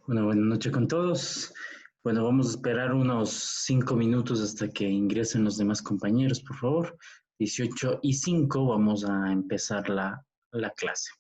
Bueno, buenas noches con todos. Bueno, vamos a esperar unos 5 minutos hasta que ingresen los demás compañeros, por favor. 18:05 vamos a empezar la clase.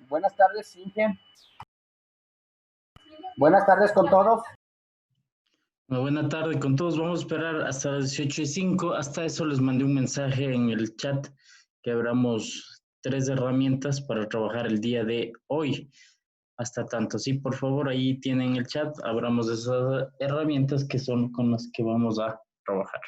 Buenas tardes, Cintia. Buenas tardes con todos. Una buena tarde con todos. Vamos a esperar hasta las 18:05. Hasta eso les mandé un mensaje en el chat que abramos 3 herramientas para trabajar el día de hoy. Hasta tanto, sí, por favor, ahí tienen el chat. Abramos esas herramientas que son con las que vamos a trabajar.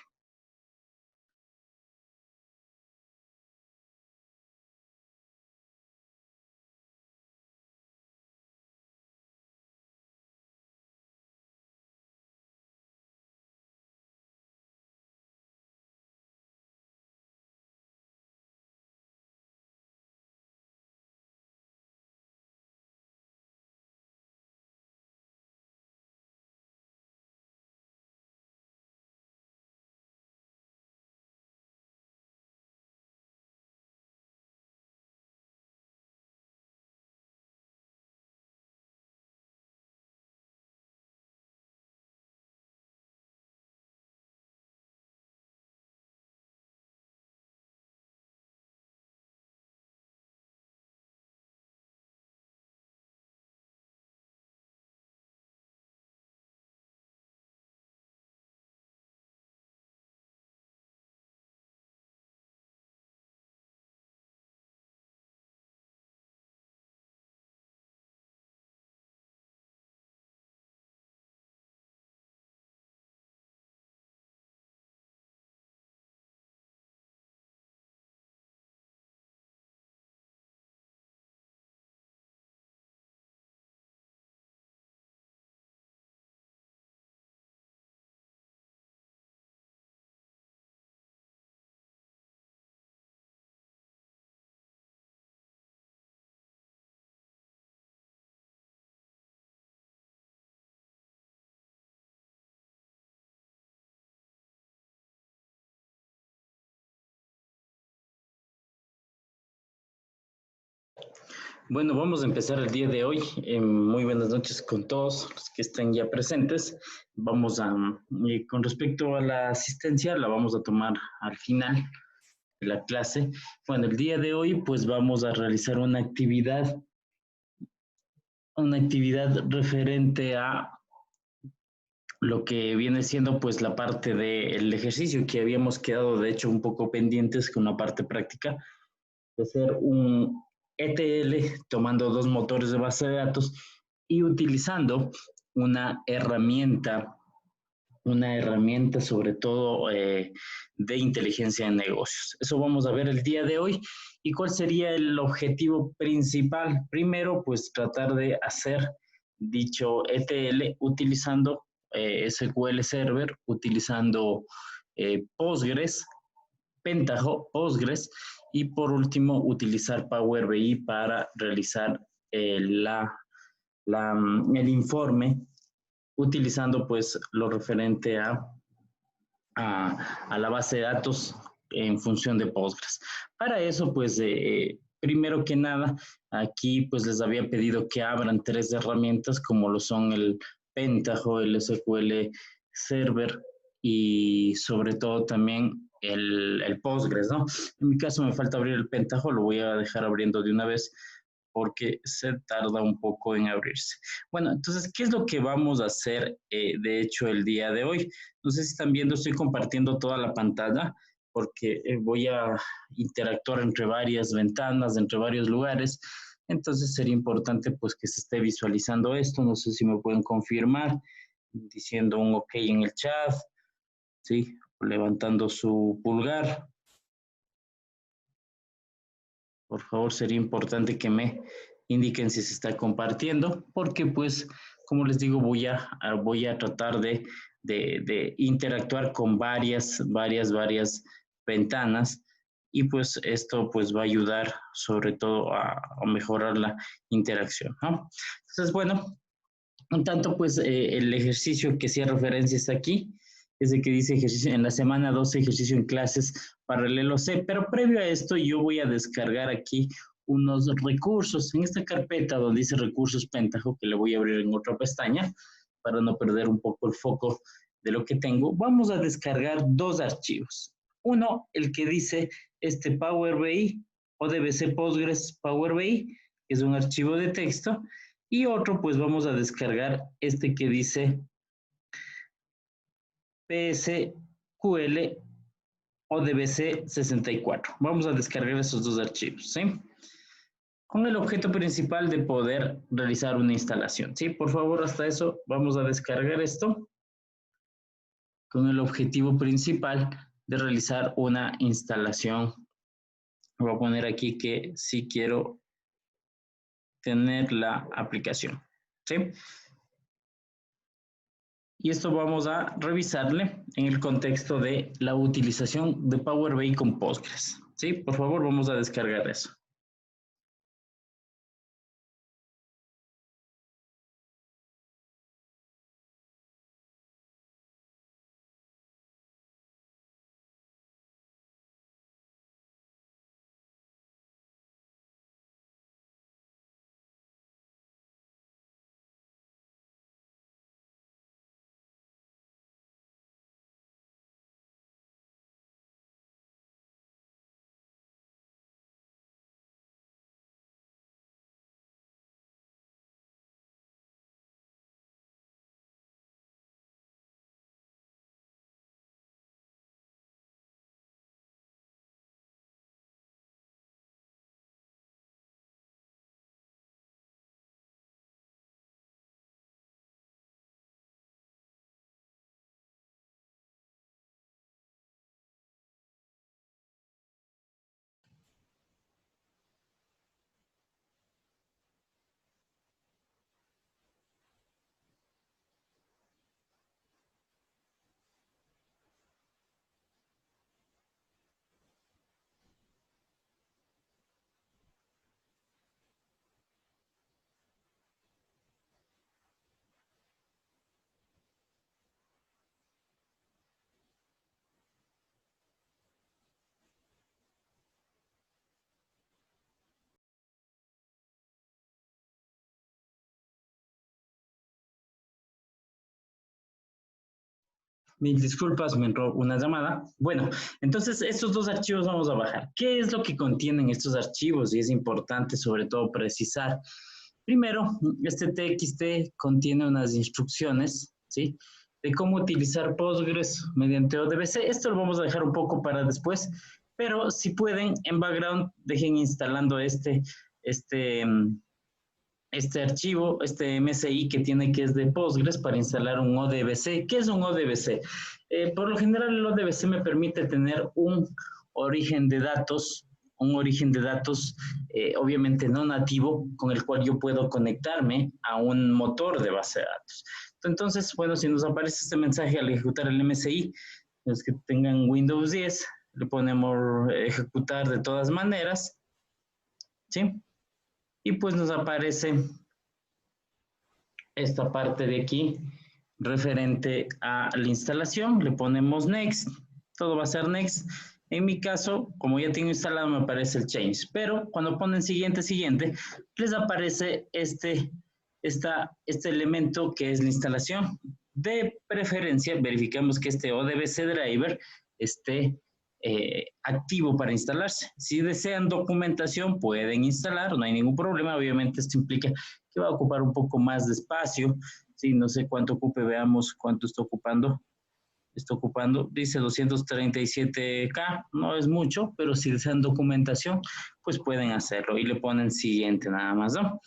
Bueno, vamos a empezar el día de hoy. Muy buenas noches con todos los que estén ya presentes. Con respecto a la asistencia, la vamos a tomar al final de la clase. Bueno, el día de hoy, pues vamos a realizar una actividad referente a lo que viene siendo pues la parte del ejercicio que habíamos quedado de hecho un poco pendientes con la parte práctica de hacer un ETL tomando dos motores de base de datos y utilizando una herramienta, una herramienta sobre todo de inteligencia de negocios. Eso vamos a ver el día de hoy. ¿Y cuál sería el objetivo principal? Primero, pues tratar de hacer dicho ETL utilizando SQL Server, utilizando Postgres, Pentaho, Postgres y por último utilizar Power BI para realizar el informe utilizando pues lo referente a la base de datos en función de Postgres. Para eso, pues, primero que nada, aquí pues les había pedido que abran tres herramientas como lo son el Pentaho, el SQL Server y sobre todo también el Postgres, ¿no? En mi caso me falta abrir el Pentaho, lo voy a dejar abriendo de una vez porque se tarda un poco en abrirse. Bueno, entonces, ¿qué es lo que vamos a hacer, de hecho, el día de hoy? No sé si están viendo, estoy compartiendo toda la pantalla porque voy a interactuar entre varias ventanas, entre varios lugares. Entonces sería importante pues que se esté visualizando esto. No sé si me pueden confirmar diciendo un OK en el chat, ¿sí? Levantando su pulgar. Por favor, sería importante que me indiquen si se está compartiendo, porque pues, como les digo, voy a tratar de interactuar con varias ventanas y pues esto pues va a ayudar sobre todo a mejorar la interacción, ¿no? Entonces, bueno, un tanto, pues, el ejercicio que hacía referencia está aquí, es el que dice ejercicio en la semana 12, ejercicio en clases paralelo C, pero previo a esto yo voy a descargar aquí unos recursos en esta carpeta donde dice recursos Pentaho, que le voy a abrir en otra pestaña para no perder un poco el foco de lo que tengo. Vamos a descargar dos archivos. Uno, el que dice Power BI o DBC Postgres Power BI, que es un archivo de texto, y otro, pues vamos a descargar este que dice PSQL o DBC 64. Vamos a descargar esos dos archivos, ¿sí? Con el objeto principal de poder realizar una instalación, ¿sí? Por favor, hasta eso vamos a descargar esto con el objetivo principal de realizar una instalación. Voy a poner aquí que sí quiero tener la aplicación, ¿sí? Y esto vamos a revisarle en el contexto de la utilización de Power BI con Postgres. ¿Sí? Por favor, vamos a descargar eso. Mil disculpas, me entró una llamada. Bueno, entonces estos dos archivos vamos a bajar. ¿Qué es lo que contienen estos archivos? Y es importante sobre todo precisar. Primero, este TXT contiene unas instrucciones, ¿sí? De cómo utilizar Postgres mediante ODBC. Esto lo vamos a dejar un poco para después, pero si pueden, en background, dejen instalando este archivo, este MSI que tiene que es de Postgres para instalar un ODBC. ¿Qué es un ODBC? Por lo general el ODBC me permite tener un origen de datos, obviamente no nativo, con el cual yo puedo conectarme a un motor de base de datos. Entonces, bueno, si nos aparece este mensaje al ejecutar el MSI, los que tengan Windows 10, le ponemos ejecutar de todas maneras, ¿sí? Y pues nos aparece esta parte de aquí referente a la instalación. Le ponemos next, todo va a ser next. En mi caso, como ya tengo instalado, me aparece el change. Pero cuando ponen siguiente, les aparece este elemento que es la instalación. De preferencia, verificamos que este ODBC driver esté activo para instalarse. Si desean documentación, pueden instalar, no hay ningún problema. Obviamente esto implica que va a ocupar un poco más de espacio. Sí, no sé cuánto ocupe, veamos cuánto está ocupando. Está ocupando, dice 237K, no es mucho, pero si desean documentación, pues pueden hacerlo y le ponen siguiente nada más, ¿no?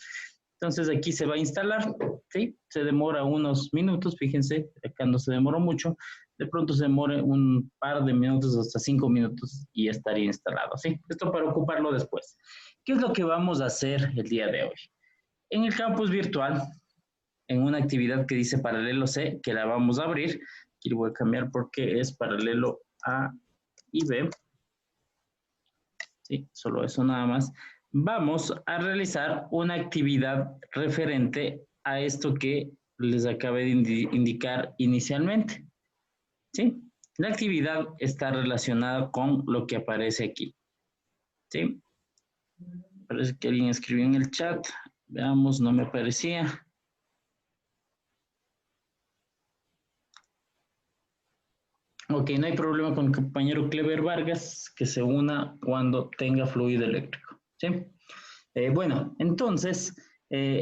Entonces aquí se va a instalar, ¿sí? Se demora unos minutos, fíjense, acá no se demoró mucho, de pronto se demore un par de minutos, hasta 5 minutos y ya estaría instalado, ¿sí? Esto para ocuparlo después. ¿Qué es lo que vamos a hacer el día de hoy? En el campus virtual, en una actividad que dice paralelo C, que la vamos a abrir, aquí lo voy a cambiar porque es paralelo A y B, sí, solo eso nada más. Vamos a realizar una actividad referente a esto que les acabé de indicar inicialmente, ¿sí? La actividad está relacionada con lo que aparece aquí, ¿sí? Parece que alguien escribió en el chat, veamos, no me aparecía. Ok, no hay problema con el compañero Clever Vargas, que se una cuando tenga fluido eléctrico, ¿sí? Bueno, entonces,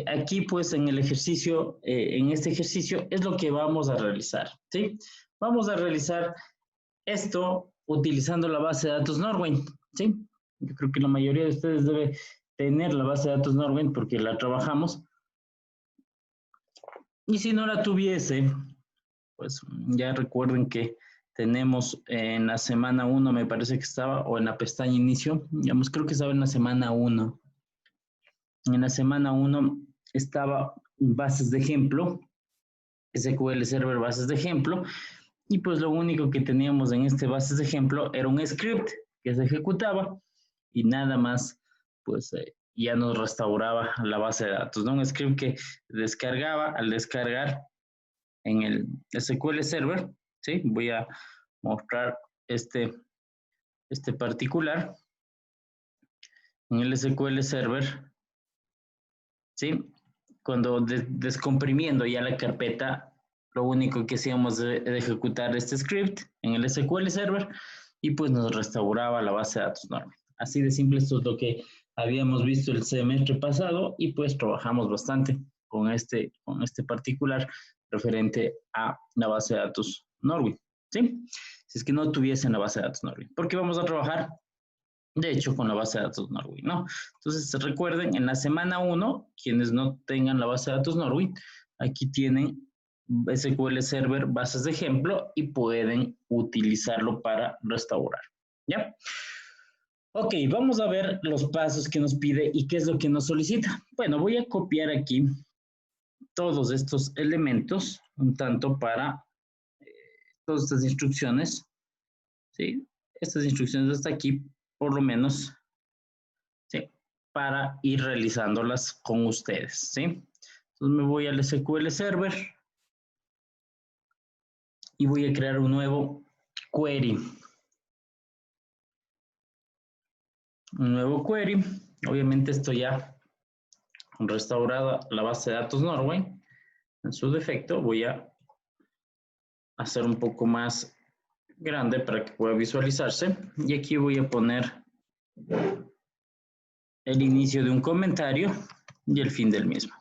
aquí pues en el ejercicio, en este ejercicio es lo que vamos a realizar, ¿sí? Vamos a realizar esto utilizando la base de datos Norwind, ¿sí? Yo creo que la mayoría de ustedes debe tener la base de datos Norwind porque la trabajamos. Y si no la tuviese, pues ya recuerden que tenemos en la semana 1, me parece que estaba, o en la pestaña inicio, digamos, creo que estaba en la semana 1. En la semana 1 estaba bases de ejemplo, SQL Server bases de ejemplo, y pues lo único que teníamos en este bases de ejemplo era un script que se ejecutaba y nada más, pues ya nos restauraba la base de datos, ¿no? Un script que descargaba, al descargar en el SQL Server, ¿sí? Voy a mostrar este particular en el SQL Server, ¿sí? Cuando descomprimiendo ya la carpeta, lo único que hacíamos de ejecutar este script en el SQL Server y pues nos restauraba la base de datos normal. Así de simple, esto es lo que habíamos visto el semestre pasado y pues trabajamos bastante con este particular referente a la base de datos Norwind, ¿sí? Si es que no tuviesen la base de datos Norwind. Porque vamos a trabajar, de hecho, con la base de datos Norwind, ¿no? Entonces, recuerden, en la semana 1, quienes no tengan la base de datos Norwind, aquí tienen SQL Server bases de ejemplo y pueden utilizarlo para restaurar, ¿ya? Ok, vamos a ver los pasos que nos pide y qué es lo que nos solicita. Bueno, voy a copiar aquí todos estos elementos, un tanto para todas estas instrucciones, ¿sí? Estas instrucciones hasta aquí, por lo menos, ¿sí? Para ir realizándolas con ustedes, ¿sí? Entonces me voy al SQL Server y voy a crear un nuevo query. Un nuevo query. Obviamente esto ya restaurada la base de datos Norway. En su defecto voy a hacer un poco más grande para que pueda visualizarse. Y aquí voy a poner el inicio de un comentario y el fin del mismo.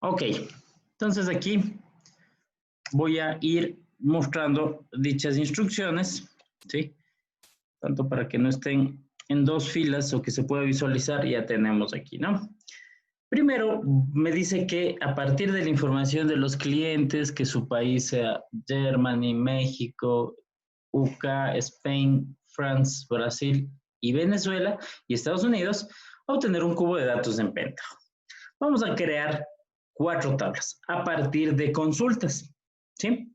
Ok, entonces aquí voy a ir mostrando dichas instrucciones, ¿sí? Tanto para que no estén en dos filas o que se pueda visualizar, ya tenemos aquí, ¿no? Primero, me dice que a partir de la información de los clientes, que su país sea Germany, México, UK, Spain, France, Brasil y Venezuela y Estados Unidos, obtener un cubo de datos en Pentaho. Vamos a crear 4 tablas a partir de consultas, ¿sí?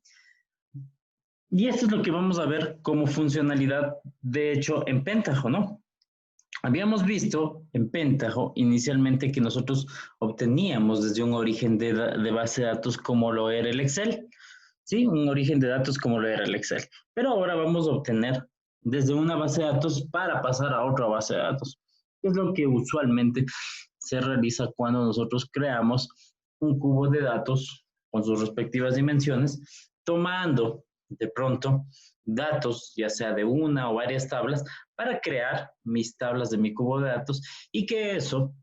Y esto es lo que vamos a ver como funcionalidad, de hecho, en Pentaho, ¿no? Habíamos visto en Pentaho inicialmente que nosotros obteníamos desde un origen de base de datos como lo era el Excel, ¿sí? Un origen de datos como lo era el Excel. Pero ahora vamos a obtener desde una base de datos para pasar a otra base de datos. Es lo que usualmente se realiza cuando nosotros creamos un cubo de datos con sus respectivas dimensiones, tomando de pronto datos, ya sea de una o varias tablas, para crear mis tablas de mi cubo de datos y que eso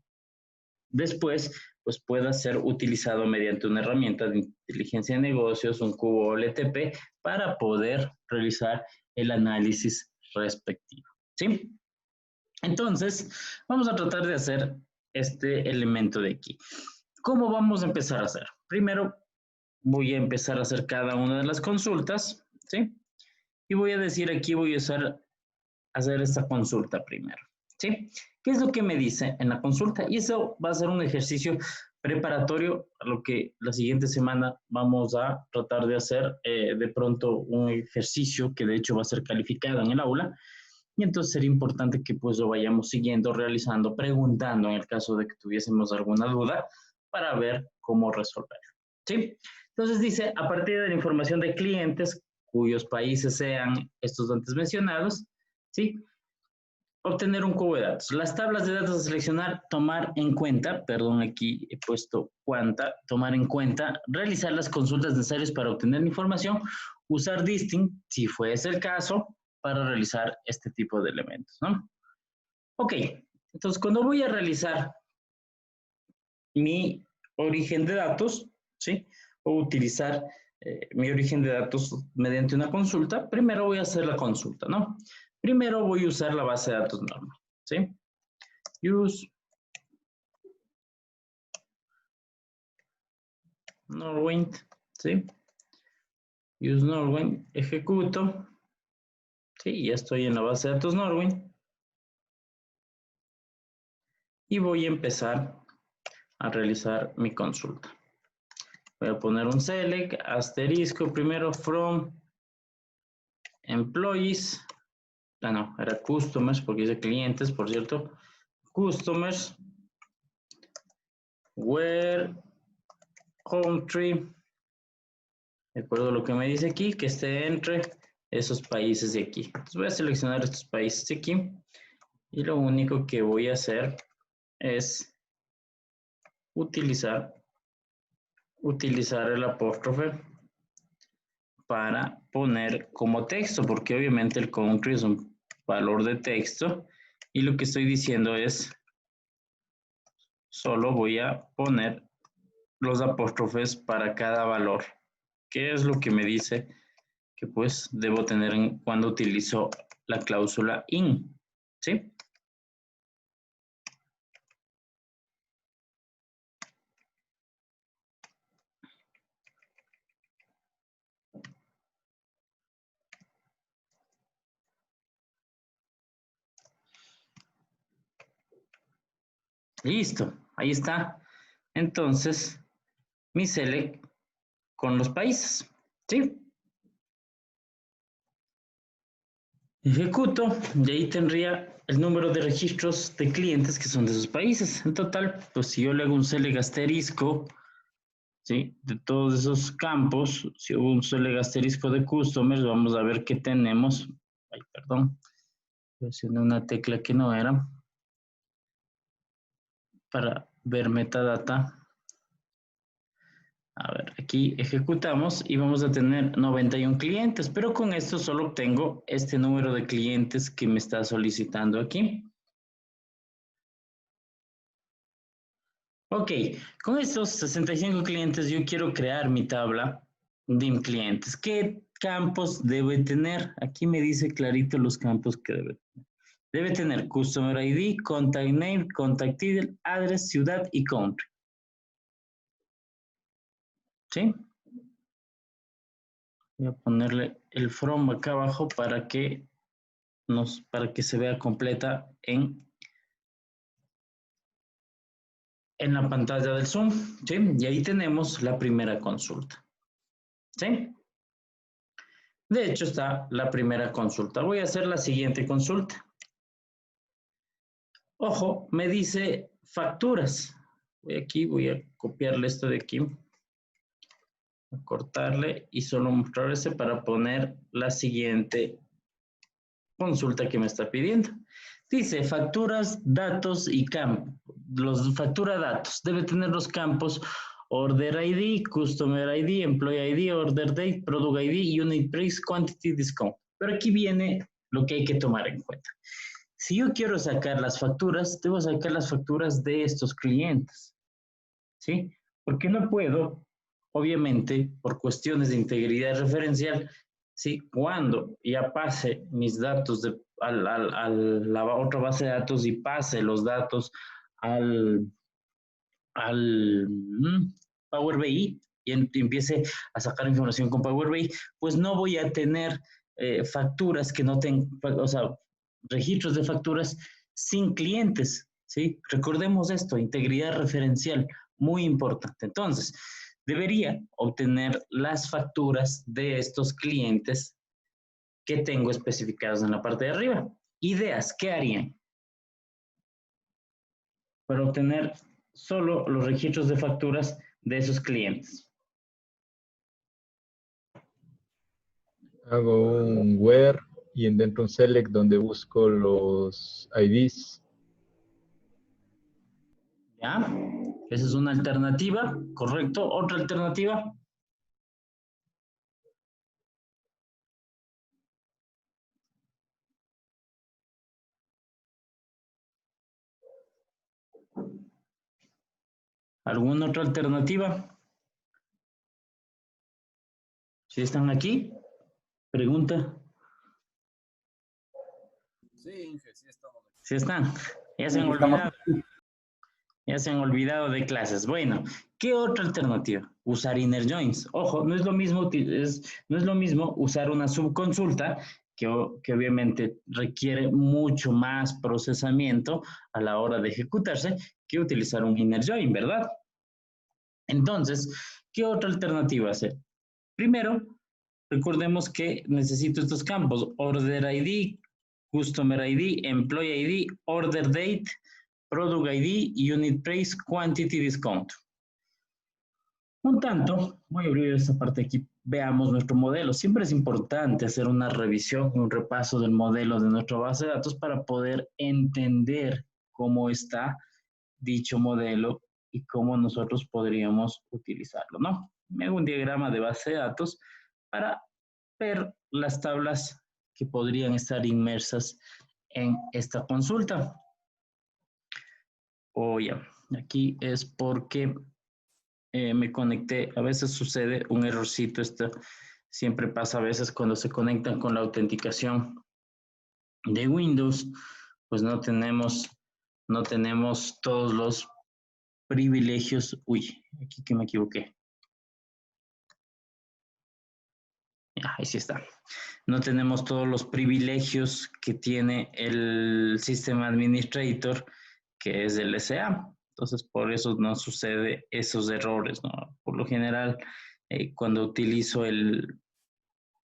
después pues pueda ser utilizado mediante una herramienta de inteligencia de negocios, un cubo OLTP, para poder realizar el análisis respectivo, ¿sí? Entonces, vamos a tratar de hacer este elemento de aquí. ¿Cómo vamos a empezar a hacer? Primero, voy a empezar a hacer cada una de las consultas, ¿sí? Y voy a decir aquí, voy a hacer esta consulta primero, ¿sí? ¿Qué es lo que me dice en la consulta? Y eso va a ser un ejercicio preparatorio a lo que la siguiente semana vamos a tratar de hacer de pronto un ejercicio que de hecho va a ser calificado en el aula. Y entonces sería importante que pues lo vayamos siguiendo, realizando, preguntando en el caso de que tuviésemos alguna duda para ver cómo resolverlo, ¿sí? Entonces dice, a partir de la información de clientes cuyos países sean estos antes mencionados, ¿sí? Obtener un cubo de datos. Las tablas de datos a seleccionar, tomar en cuenta, perdón, aquí he puesto cuanta, tomar en cuenta, realizar las consultas necesarias para obtener la información, usar Distinct, si fuese el caso, para realizar este tipo de elementos, ¿no? Ok, entonces cuando voy a realizar mi origen de datos, ¿sí? O utilizar mi origen de datos mediante una consulta, primero voy a hacer la consulta, ¿no? Primero voy a usar la base de datos normal, ¿sí? Use Norwind, ¿sí? Use Norwind, ejecuto, ¿sí? Ya estoy en la base de datos Norwind. Y voy a empezar a realizar mi consulta. Voy a poner un select, asterisco, primero from employees, no, era customers, porque dice clientes, por cierto, customers, where country, de acuerdo a lo que me dice aquí, que esté entre esos países de aquí. Entonces voy a seleccionar estos países de aquí y lo único que voy a hacer es utilizar el apóstrofe para poner como texto, porque obviamente el country es un valor de texto y lo que estoy diciendo es solo voy a poner los apóstrofes para cada valor, que es lo que me dice que pues debo tener cuando utilizo la cláusula in, ¿sí? Listo, ahí está. Entonces, mi select con los países, ¿sí? Ejecuto y ahí tendría el número de registros de clientes que son de esos países. En total, pues si yo le hago un select asterisco, ¿sí? De todos esos campos, si hubo un select asterisco de customers, vamos a ver qué tenemos. Ay, perdón, presioné una tecla que no era. Para ver metadata. A ver, aquí ejecutamos y vamos a tener 91 clientes, pero con esto solo obtengo este número de clientes que me está solicitando aquí. Ok, con estos 65 clientes yo quiero crear mi tabla de clientes. ¿Qué campos debe tener? Aquí me dice clarito los campos que debe tener. Debe tener Customer ID, Contact Name, Contact Title, Address, Ciudad y Country. ¿Sí? Voy a ponerle el from acá abajo para que se vea completa en la pantalla del Zoom, ¿sí? Y ahí tenemos la primera consulta, ¿sí? De hecho, está la primera consulta. Voy a hacer la siguiente consulta. Ojo, me dice facturas. Voy a copiarle esto de aquí, a cortarle y solo mostrar ese para poner la siguiente consulta que me está pidiendo. Dice facturas, datos y campos. Factura datos. Debe tener los campos Order ID, Customer ID, Employee ID, Order Date, Product ID, Unit Price, Quantity, Discount. Pero aquí viene lo que hay que tomar en cuenta. Si yo quiero sacar las facturas, debo sacar las facturas de estos clientes. ¿Sí? Porque no puedo, obviamente, por cuestiones de integridad referencial, ¿sí? Cuando ya pase mis datos a la otra base de datos y pase los datos al Power BI y empiece a sacar información con Power BI, pues no voy a tener facturas que no tengan, o sea, registros de facturas sin clientes, ¿sí? Recordemos esto, integridad referencial, muy importante. Entonces, debería obtener las facturas de estos clientes que tengo especificados en la parte de arriba. Ideas, ¿qué harían? Para obtener solo los registros de facturas de esos clientes. Hago un where y dentro un select donde busco los IDs. ¿Ya? Esa es una alternativa, ¿correcto? Otra alternativa. ¿Alguna otra alternativa? ¿Sí están aquí? Pregunta. Sí, Inge, sí estamos aquí. ¿Sí están? Ya se han olvidado. Ya se han olvidado de clases. Bueno, ¿qué otra alternativa? Usar inner joins. Ojo, no es lo mismo usar una subconsulta que obviamente requiere mucho más procesamiento a la hora de ejecutarse que utilizar un inner join, ¿verdad? Entonces, ¿qué otra alternativa hacer? Primero, recordemos que necesito estos campos: Order ID, Customer ID, Employee ID, Order Date, Product ID, Unit Price, Quantity, Discount. Un tanto, voy a abrir esta parte aquí, veamos nuestro modelo. Siempre es importante hacer una revisión, un repaso del modelo de nuestra base de datos para poder entender cómo está dicho modelo y cómo nosotros podríamos utilizarlo, ¿no? Me hago un diagrama de base de datos para ver las tablas que podrían estar inmersas en esta consulta. Ya, aquí es porque me conecté. A veces sucede un errorcito. Esto siempre pasa a veces cuando se conectan con la autenticación de Windows, pues no tenemos todos los privilegios. Uy, aquí que me equivoqué. Ahí sí está. No tenemos todos los privilegios que tiene el sistema administrator, que es el SA. Entonces, por eso nos sucede esos errores, ¿no? Por lo general, cuando utilizo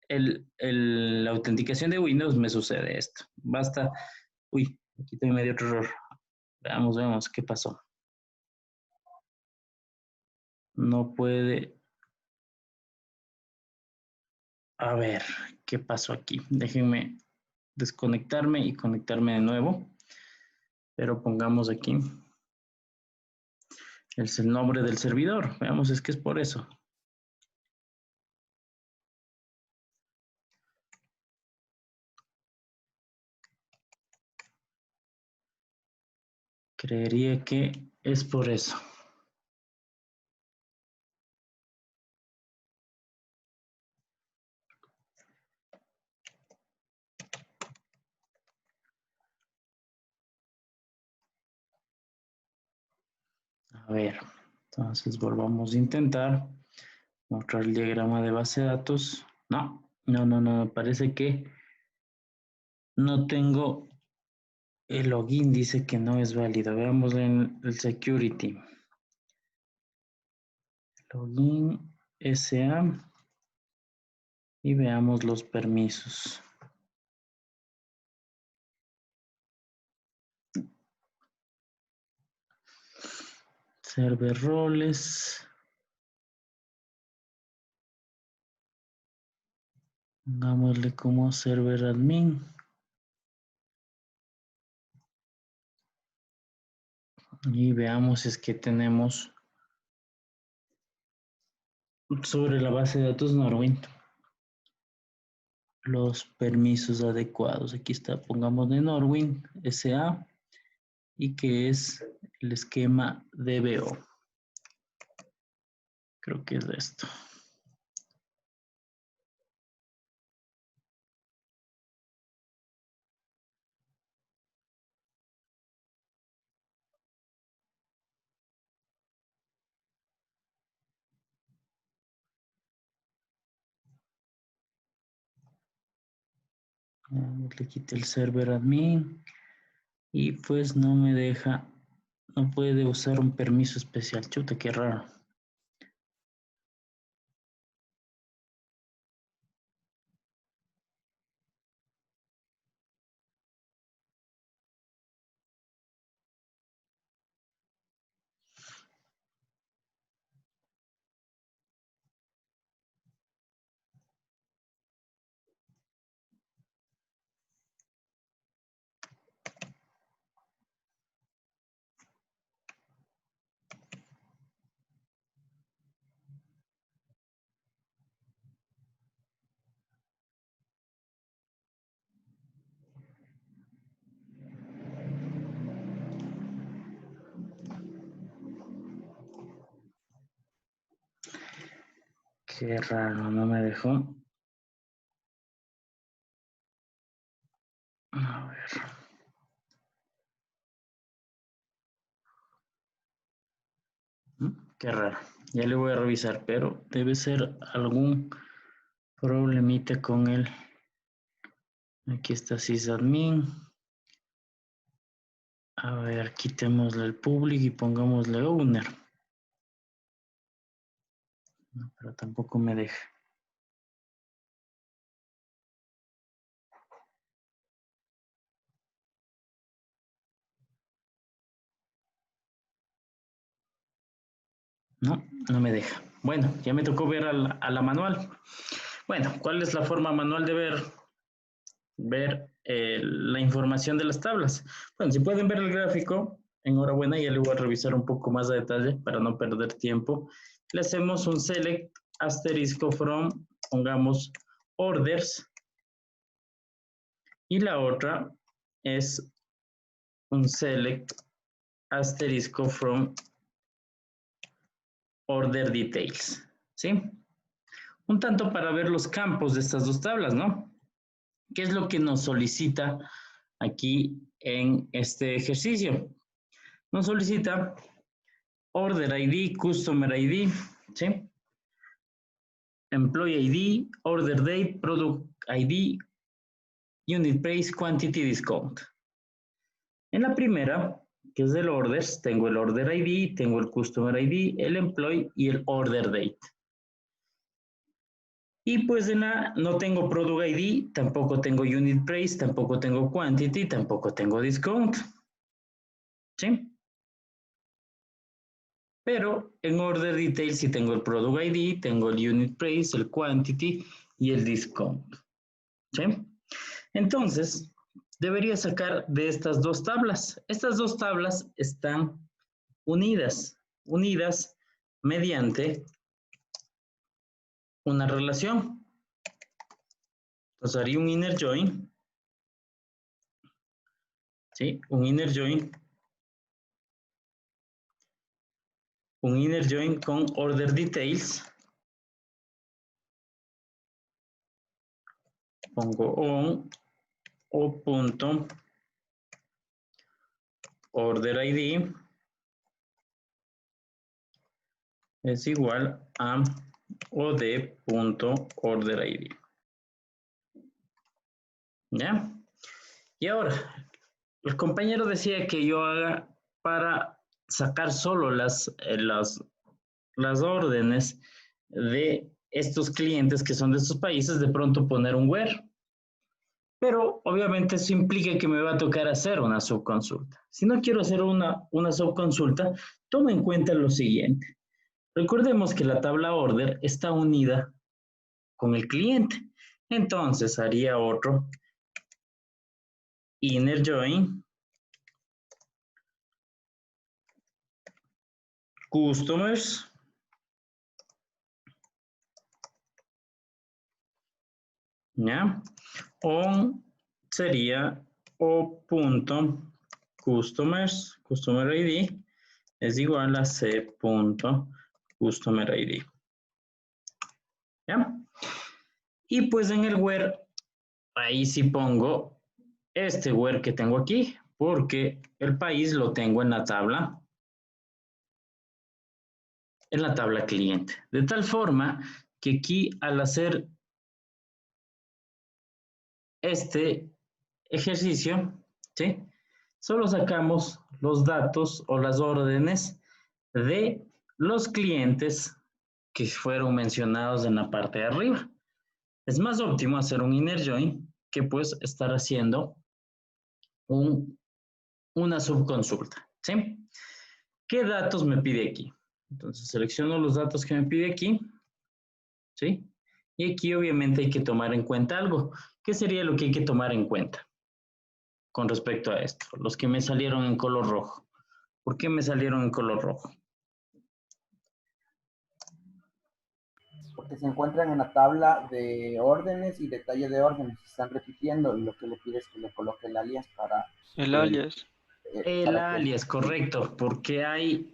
la autenticación de Windows, me sucede esto. Basta. Uy, aquí tengo medio otro error. Veamos qué pasó. No puede. A ver, ¿qué pasó aquí? Déjenme desconectarme y conectarme de nuevo. Pero pongamos aquí. Es el nombre del servidor. Veamos, es que es por eso. Creería que es por eso. A ver, entonces volvamos a intentar mostrar el diagrama de base de datos. No, parece que no tengo el login, dice que no es válido. Veamos en el security. Login SA y veamos los permisos. Server roles. Pongámosle como server admin. Y veamos si es que tenemos sobre la base de datos Norwind los permisos adecuados. Aquí está, pongamos de Norwind SA y que es el esquema DBO. Creo que es esto. Le quité el server admin y pues no me deja, no puede usar un permiso especial. Chuta, qué raro. Qué raro, no me dejó. A ver. Qué raro. Ya le voy a revisar, pero debe ser algún problemita con él. Aquí está sysadmin. A ver, quitémosle el public y pongámosle owner. No, pero tampoco me deja. No me deja. Bueno, ya me tocó ver a la manual. Bueno, ¿cuál es la forma manual de ver la información de las tablas? Bueno, si pueden ver el gráfico, enhorabuena, ya le voy a revisar un poco más a detalle para no perder tiempo. Le hacemos un select asterisco from, pongamos orders, y la otra es un select asterisco from order details, ¿sí? Un tanto para ver los campos de estas dos tablas, ¿no? ¿Qué es lo que nos solicita aquí en este ejercicio? Nos solicita order ID, customer ID, ¿sí? Employee ID, order date, product ID, unit price, quantity, discount. En la primera, que es del orders, tengo el order ID, tengo el customer ID, el employee y el order date. Y pues en la no tengo product ID, tampoco tengo unit price, tampoco tengo quantity, tampoco tengo discount. ¿Sí? Pero en order details sí tengo el product ID, tengo el unit price, el quantity y el discount. ¿Sí? Entonces, debería sacar de estas dos tablas. Estas dos tablas están unidas, unidas mediante una relación. Entonces haría un inner join, ¿sí? Un inner join con order details. Pongo on o punto order ID es igual a od.order ID. ¿Ya? Y ahora, el compañero decía que yo haga para sacar solo las órdenes de estos clientes que son de estos países, de pronto poner un where. Pero obviamente eso implica que me va a tocar hacer una subconsulta. Si no quiero hacer una subconsulta, toma en cuenta lo siguiente. Recordemos que la tabla order está unida con el cliente. Entonces haría otro inner join customers ¿ya? On sería o.customers, customer ID, es igual a c.customer ID. ¿Ya? Y pues en el where, ahí sí pongo este where que tengo aquí, porque el país lo tengo en la tabla cliente. De tal forma que aquí al hacer este ejercicio, ¿sí? Solo sacamos los datos o las órdenes de los clientes que fueron mencionados en la parte de arriba. Es más óptimo hacer un inner join que pues estar haciendo una subconsulta, ¿sí? ¿Qué datos me pide aquí? Entonces selecciono los datos que me pide aquí, ¿sí? Y aquí obviamente hay que tomar en cuenta algo. ¿Qué sería lo que hay que tomar en cuenta con respecto a esto? Los que me salieron en color rojo. ¿Por qué me salieron en color rojo? Porque se encuentran en la tabla de órdenes y detalle de órdenes. Se están repitiendo y lo que le pides es que le coloque el alias para... El alias. El alias, correcto, porque hay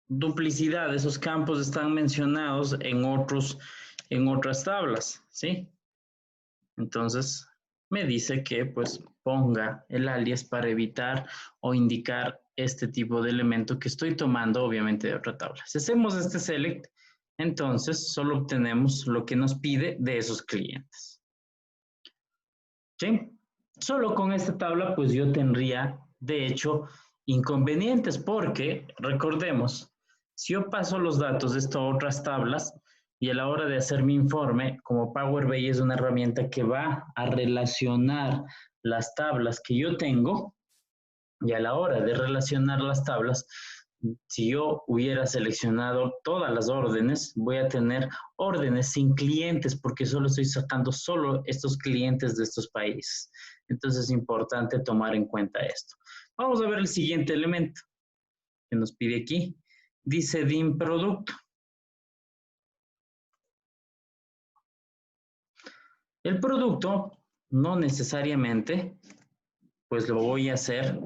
duplicidad. Esos campos están mencionados en otras tablas, ¿sí? Entonces, me dice que pues ponga el alias para evitar o indicar este tipo de elemento que estoy tomando obviamente de otra tabla. Si hacemos este select, entonces solo obtenemos lo que nos pide de esos clientes. ¿Sí? Solo con esta tabla pues yo tendría de hecho inconvenientes porque recordemos, si yo paso los datos de estas otras tablas, y a la hora de hacer mi informe, como Power BI es una herramienta que va a relacionar las tablas que yo tengo, y a la hora de relacionar las tablas, si yo hubiera seleccionado todas las órdenes, voy a tener órdenes sin clientes porque solo estoy sacando solo estos clientes de estos países. Entonces es importante tomar en cuenta esto. Vamos a ver el siguiente elemento que nos pide aquí. Dice dim producto. El producto no necesariamente pues lo voy a hacer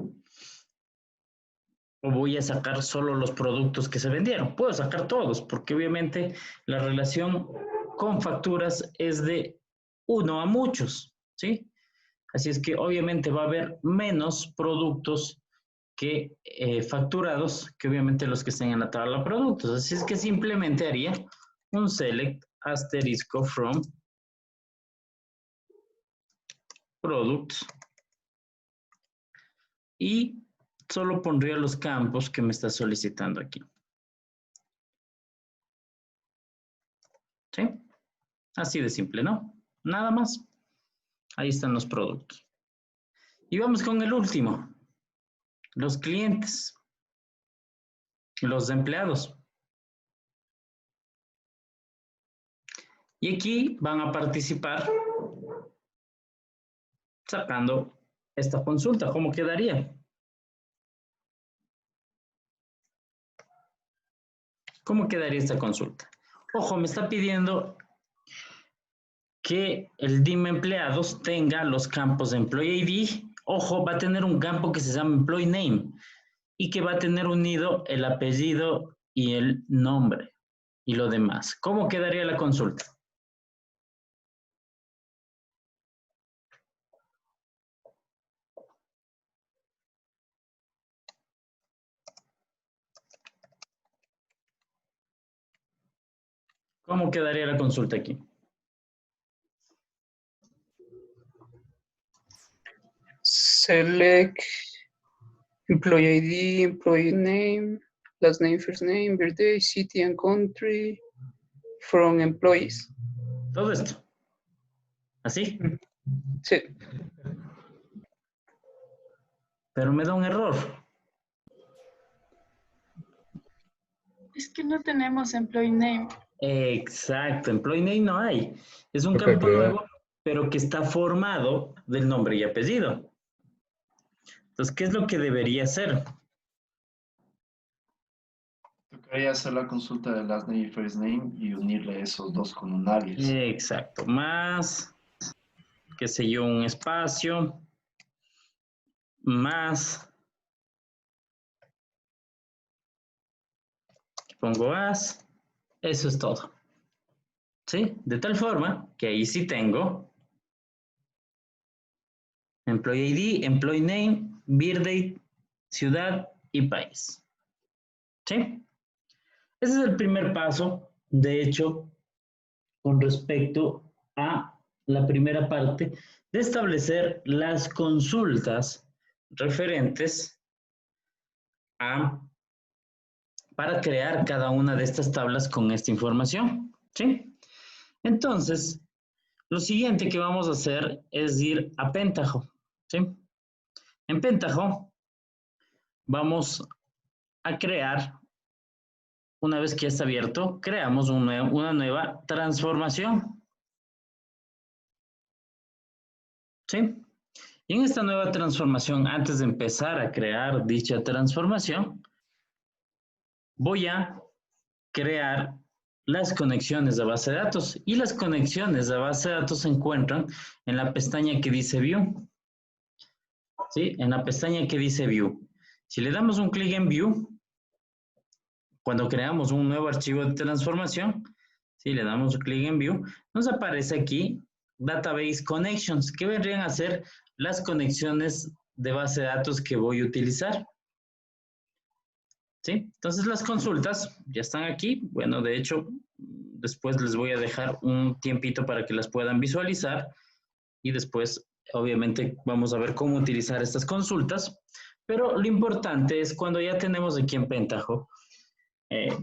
o voy a sacar solo los productos que se vendieron. Puedo sacar todos porque obviamente la relación con facturas es de 1 a muchos, ¿sí? Así es que obviamente va a haber menos productos que facturados que obviamente los que estén en la tabla de productos. Así es que simplemente haría un select asterisco from products y solo pondría los campos que me está solicitando aquí. ¿Sí? Así de simple, ¿no? Nada más. Ahí están los productos. Y vamos con el último. Los clientes. Los empleados. Y aquí van a participar sacando esta consulta. ¿Cómo quedaría? ¿Cómo quedaría esta consulta? Ojo, me está pidiendo que el DIM empleados tenga los campos de Employee ID. Ojo, va a tener un campo que se llama Employee Name y que va a tener unido el apellido y el nombre y lo demás. ¿Cómo quedaría la consulta? ¿Cómo quedaría la consulta aquí? Select employee ID, employee name, last name, first name, birthday, city and country from employees. Todo esto. ¿Así? Sí. Pero me da un error. Es que no tenemos employee name. Exacto, Employee Name no hay. Es un Ok, campo pero- nuevo, pero que está formado del nombre y apellido. Entonces, ¿qué es lo que debería hacer? Tocaría hacer la consulta de last name y first name y unirle esos dos con un alias. Exacto, más, qué sé yo, un espacio, más, pongo as, eso es todo. ¿Sí? De tal forma que ahí sí tengo Employee ID, Employee Name, birthday, ciudad y país. ¿Sí? Ese es el primer paso, de hecho, con respecto a la primera parte de establecer las consultas referentes para crear cada una de estas tablas con esta información. ¿Sí? Entonces, lo siguiente que vamos a hacer es ir a Pentaho. ¿Sí? En Pentaho vamos a crear, una vez que ya está abierto, creamos una nueva transformación. ¿Sí? Y en esta nueva transformación, antes de empezar a crear dicha transformación, voy a crear las conexiones de base de datos. Y las conexiones de base de datos se encuentran en la pestaña que dice View. ¿Sí? En la pestaña que dice View. Si le damos un clic en View, cuando creamos un nuevo archivo de transformación, si le damos un clic en View, nos aparece aquí Database Connections, que vendrían a ser las conexiones de base de datos que voy a utilizar. ¿Sí? Entonces las consultas ya están aquí. Bueno, de hecho, después les voy a dejar un tiempito para que las puedan visualizar y después, obviamente, vamos a ver cómo utilizar estas consultas. Pero lo importante es cuando ya tenemos aquí en Pentaho,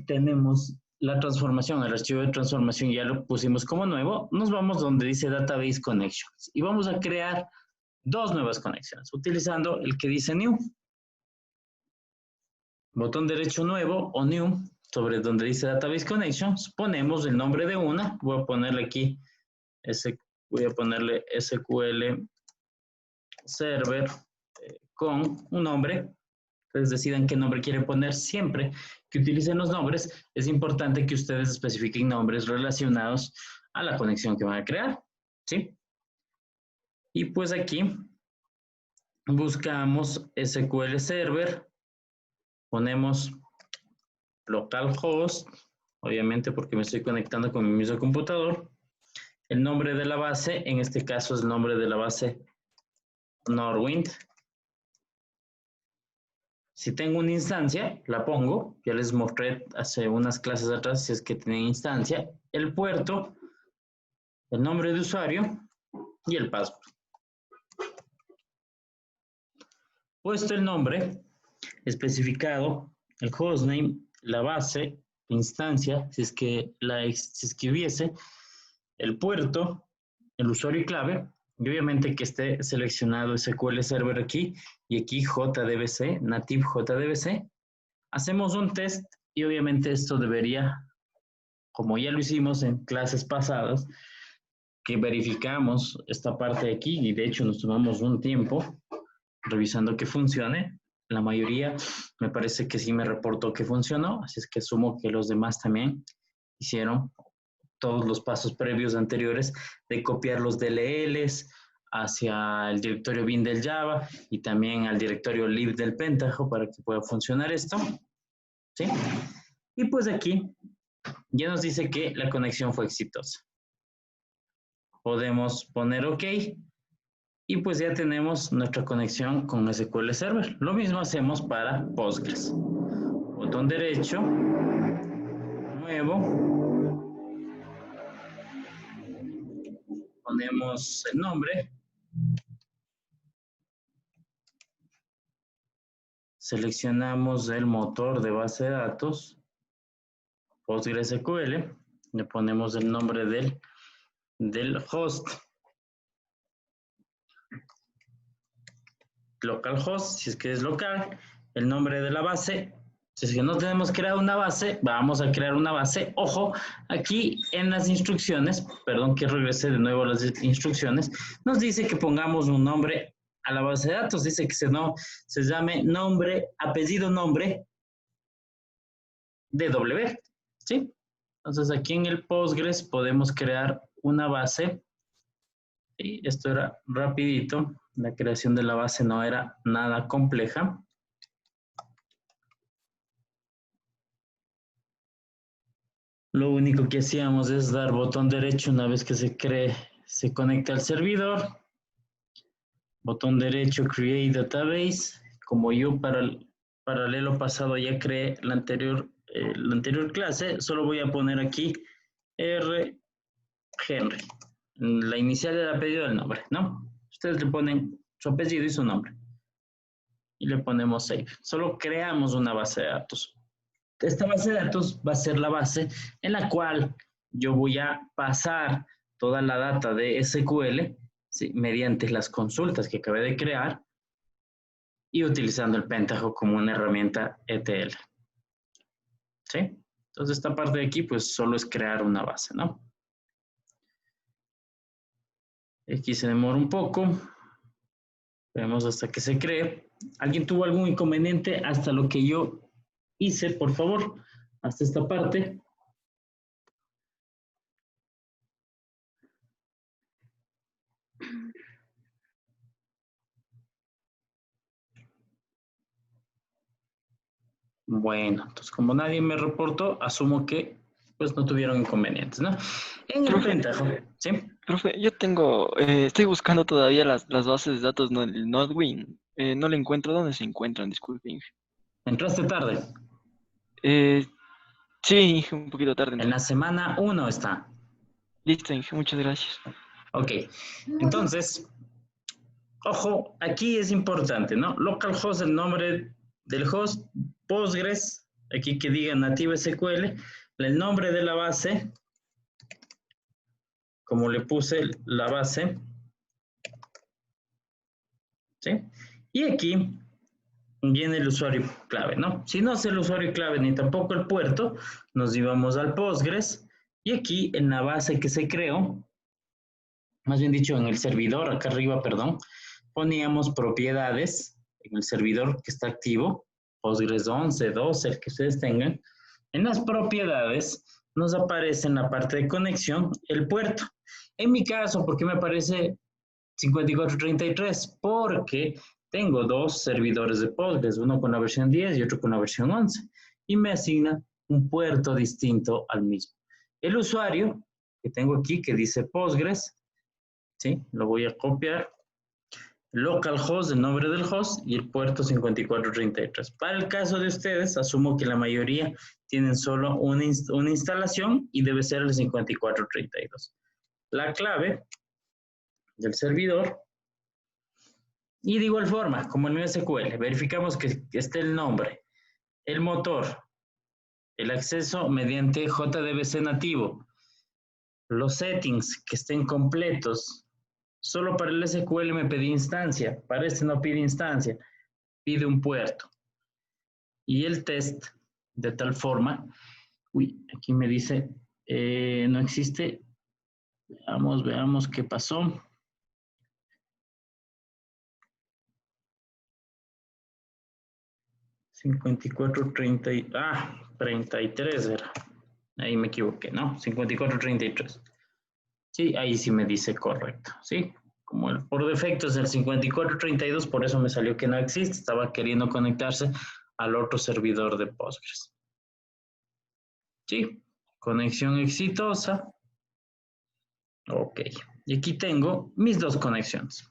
tenemos la transformación, el archivo de transformación ya lo pusimos como nuevo, nos vamos donde dice Database Connections y vamos a crear dos nuevas conexiones utilizando el que dice New. Botón derecho nuevo o New sobre donde dice Database Connections, ponemos el nombre de una, voy a ponerle aquí, voy a ponerle SQL Server con un nombre. Ustedes decidan qué nombre quieren poner. Siempre que utilicen los nombres, es importante que ustedes especifiquen nombres relacionados a la conexión que van a crear, ¿sí? Y pues aquí buscamos SQL Server, ponemos localhost, obviamente porque me estoy conectando con mi mismo computador. El nombre de la base, en este caso es el nombre de la base Norwind. Si tengo una instancia, la pongo. Ya les mostré hace unas clases atrás si es que tienen instancia. El puerto, el nombre de usuario y el password. Puesto el nombre, especificado el hostname, la base, la instancia, si es que hubiese, el puerto, el usuario y clave, y obviamente que esté seleccionado SQL Server aquí, y aquí JDBC, Native JDBC. Hacemos un test y obviamente esto debería, como ya lo hicimos en clases pasadas, que verificamos esta parte de aquí, y de hecho nos tomamos un tiempo revisando que funcione. la mayoría me parece que sí me reportó que funcionó, así es que asumo que los demás también hicieron todos los pasos previos anteriores de copiar los DLLs hacia el directorio bin del Java y también al directorio lib del Pentaho para que pueda funcionar esto. ¿Sí? Y pues aquí ya nos dice que la conexión fue exitosa. Podemos poner OK y pues ya tenemos nuestra conexión con SQL Server. Lo mismo hacemos para Postgres. Botón derecho, nuevo, ponemos el nombre, seleccionamos el motor de base de datos, PostgreSQL, le ponemos el nombre del host, localhost, si es que es local, el nombre de la base. Si es que no tenemos creado una base, vamos a crear una base. Ojo, aquí en las instrucciones, perdón que regrese de nuevo a las instrucciones, nos dice que pongamos un nombre a la base de datos. Dice que se llame nombre, apellido nombre, DW, ¿sí? Entonces aquí en el Postgres podemos crear una base. Y esto era rapidito, la creación de la base no era nada compleja. Lo único que hacíamos es dar botón derecho una vez que se conecta al servidor. Botón derecho, Create Database. Como yo para el paralelo pasado ya creé la anterior clase, solo voy a poner aquí R. Henry. La inicial del apellido del nombre, ¿no? Ustedes le ponen su apellido y su nombre. Y le ponemos Save. Solo creamos una base de datos. Esta base de datos va a ser la base en la cual yo voy a pasar toda la data de SQL, ¿sí?, mediante las consultas que acabé de crear y utilizando el Pentaho como una herramienta ETL. ¿Sí? Entonces esta parte de aquí pues solo es crear una base, ¿no? Aquí se demora un poco. Vemos hasta que se cree. ¿Alguien tuvo algún inconveniente hasta lo que yo hice, por favor? Hasta esta parte. Bueno, entonces como nadie me reportó, asumo que pues no tuvieron inconvenientes, ¿no? En el Pentaho, ¿sí? Profe, yo tengo, estoy buscando todavía las bases de datos, no, el Nodewin. No le encuentro. ¿Dónde se encuentran? Disculpen. Entraste tarde. Sí, un poquito tarde. En la semana 1 está. Listo, Inge, muchas gracias. Ok, entonces, ojo, aquí es importante, ¿no? Localhost, el nombre del host, Postgres, aquí que diga Native SQL, el nombre de la base, como le puse la base, ¿sí? Y aquí viene el usuario clave, ¿no? Si no es el usuario clave ni tampoco el puerto, nos íbamos al Postgres y aquí en la base que se creó, más bien dicho en el servidor, acá arriba, perdón, poníamos propiedades en el servidor que está activo, Postgres 11, 12, el que ustedes tengan. En las propiedades nos aparece en la parte de conexión el puerto. En mi caso, ¿por qué me aparece 5433? Porque tengo dos servidores de Postgres, uno con la versión 10 y otro con la versión 11, y me asigna un puerto distinto al mismo. El usuario que tengo aquí, que dice Postgres, ¿sí? Lo voy a copiar. Localhost, el nombre del host, y el puerto 5433. Para el caso de ustedes, asumo que la mayoría tienen solo una instalación y debe ser el 5432. La clave del servidor. Y de igual forma, como en SQL, verificamos que esté el nombre, el motor, el acceso mediante JDBC nativo, los settings que estén completos. Solo para el SQL me pedí instancia, para este no pide instancia, pide un puerto. Y el test, de tal forma, aquí me dice, no existe. Veamos qué pasó. 54, 30 y... 33 era. Ahí me equivoqué, ¿no? 54, 33. Sí, ahí sí me dice correcto, ¿sí? Como por defecto es el 54, 32, por eso me salió que no existe. Estaba queriendo conectarse al otro servidor de Postgres. Sí, conexión exitosa. Ok, y aquí tengo mis dos conexiones.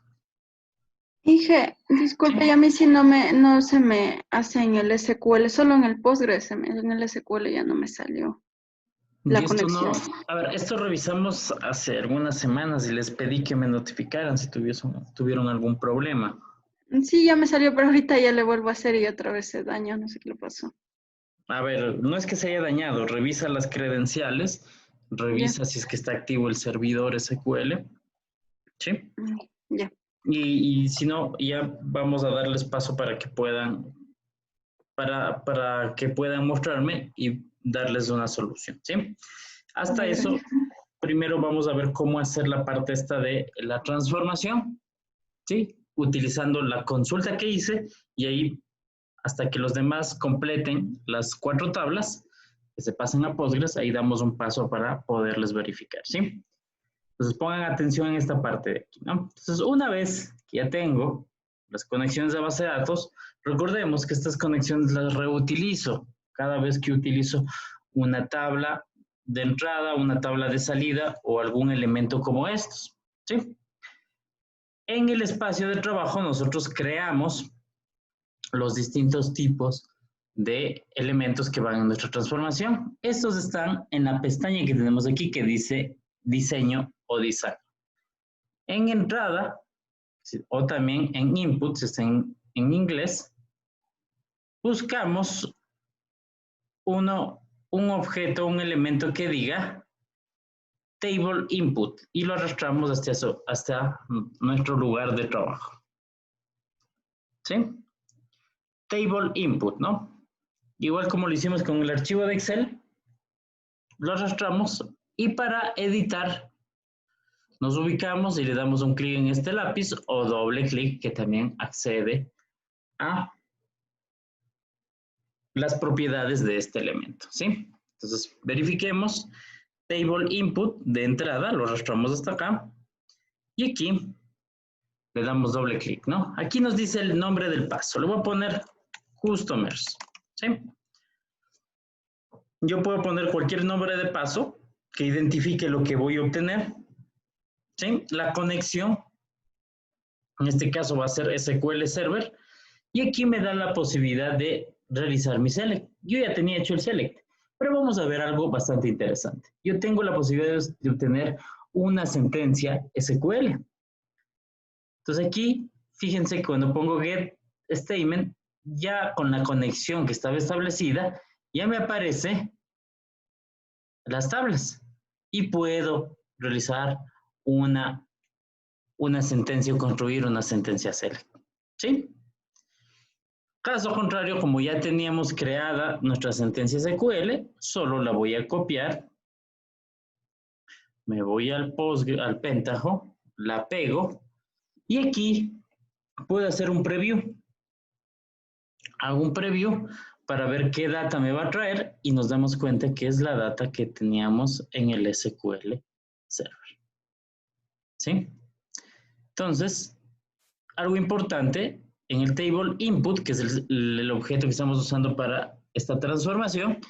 Inge, disculpe, y a mí si no se me hace en el SQL, solo en el Postgres, en el SQL ya no me salió la Y esto conexión. a ver, esto revisamos hace algunas semanas y les pedí que me notificaran si tuvieron algún problema. Sí, ya me salió, pero ahorita ya le vuelvo a hacer y otra vez se dañó, no sé qué le pasó. A ver, no es que se haya dañado, revisa las credenciales, revisa si es que está activo el servidor SQL, ¿sí? Ya. Y si no, ya vamos a darles paso para que puedan, para que puedan mostrarme y darles una solución, ¿sí? Hasta eso, primero vamos a ver cómo hacer la parte esta de la transformación, ¿sí? Utilizando la consulta que hice y ahí hasta que los demás completen las 4 tablas que se pasen a Postgres, ahí damos un paso para poderles verificar, ¿sí? Entonces pongan atención en esta parte de aquí, ¿no? Entonces una vez que ya tengo las conexiones de base de datos, recordemos que estas conexiones las reutilizo cada vez que utilizo una tabla de entrada, una tabla de salida o algún elemento como estos, ¿sí? En el espacio de trabajo nosotros creamos los distintos tipos de elementos que van en nuestra transformación. Estos están en la pestaña que tenemos aquí que dice diseño o design. En entrada, o también en input, si está en inglés, buscamos un objeto, un elemento que diga table input y lo arrastramos hasta nuestro lugar de trabajo. ¿Sí? Table input, ¿no? Igual como lo hicimos con el archivo de Excel, lo arrastramos y para editar nos ubicamos y le damos un clic en este lápiz o doble clic que también accede a las propiedades de este elemento, ¿sí? Entonces, verifiquemos table input de entrada, lo arrastramos hasta acá y aquí le damos doble clic, ¿no? Aquí nos dice el nombre del paso, le voy a poner customers, ¿sí? Yo puedo poner cualquier nombre de paso que identifique lo que voy a obtener, ¿sí? La conexión, en este caso va a ser SQL Server, y aquí me da la posibilidad de realizar mi select. Yo ya tenía hecho el select, pero vamos a ver algo bastante interesante. Yo tengo la posibilidad de obtener una sentencia SQL. Entonces aquí, fíjense que cuando pongo get statement, ya con la conexión que estaba establecida, ya me aparece las tablas y puedo realizar una sentencia o construir una sentencia select, ¿sí? Caso contrario, como ya teníamos creada nuestra sentencia SQL, solo la voy a copiar, me voy al Pentaho, la pego y aquí puedo hacer un preview. Hago un preview para ver qué data me va a traer y nos damos cuenta que es la data que teníamos en el SQL Server. ¿Sí? Entonces, algo importante, en el table input, que es el objeto que estamos usando para esta transformación,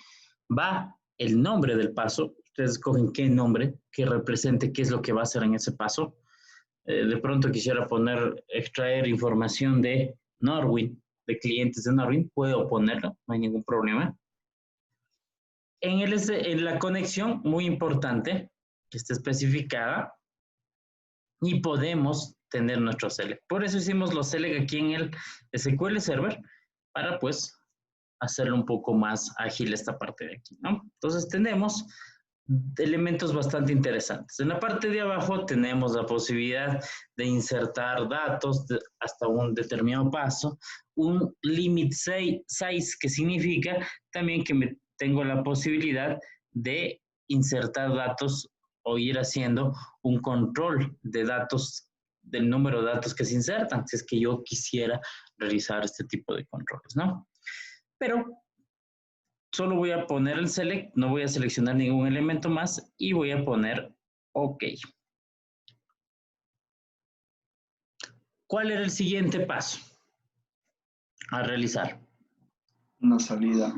va el nombre del paso. Ustedes escogen qué nombre, que represente qué es lo que va a hacer en ese paso. De pronto quisiera extraer información de Norwin, de clientes de Norwin, puedo ponerlo, no hay ningún problema. En la conexión, muy importante, que esté especificada, y podemos tener nuestro select. Por eso hicimos los select aquí en el SQL Server, para pues hacerlo un poco más ágil esta parte de aquí, ¿no? Entonces tenemos elementos bastante interesantes. En la parte de abajo tenemos la posibilidad de insertar datos hasta un determinado paso, un limit size que significa también que tengo la posibilidad de insertar datos o ir haciendo un control de datos, del número de datos que se insertan, si es que yo quisiera realizar este tipo de controles, ¿no? pero solo voy a poner el select, no voy a seleccionar ningún elemento más y voy a poner OK. ¿Cuál era el siguiente paso a realizar? Una salida.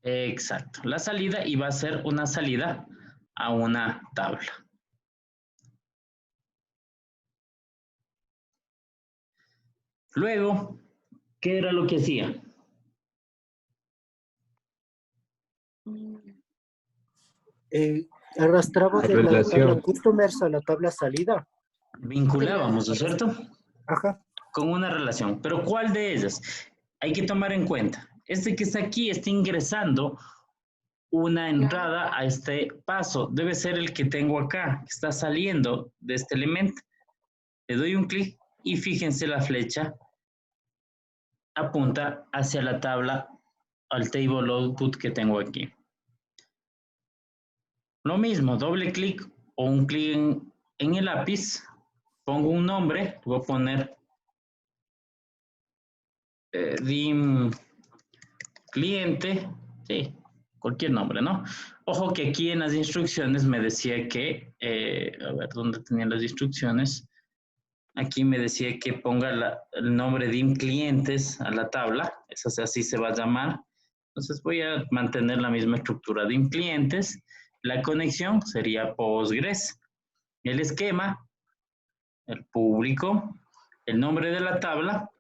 Exacto, la salida iba a ser una salida a una tabla. Luego, ¿qué era lo que hacía? Arrastraba de la Relación. tabla customers a la tabla salida. Vinculábamos, ¿no es cierto? Ajá. Con una relación. ¿Pero cuál de ellas? Hay que tomar en cuenta. Este que está aquí está ingresando una entrada a este paso. Debe ser el que tengo acá, que está saliendo de este elemento. Le doy un clic y fíjense la flecha apunta hacia la tabla, al table output que tengo aquí. Lo mismo, doble clic o un clic en el lápiz, pongo un nombre, voy a poner dim cliente, sí, cualquier nombre, ¿no? Ojo que aquí en las instrucciones me decía que, a ver, ¿dónde tenían las instrucciones? Aquí me decía que ponga el nombre dim clientes a la tabla, así se va a llamar. Entonces voy a mantener la misma estructura dim clientes. La conexión sería Postgres. El esquema, el público, el nombre de la tabla,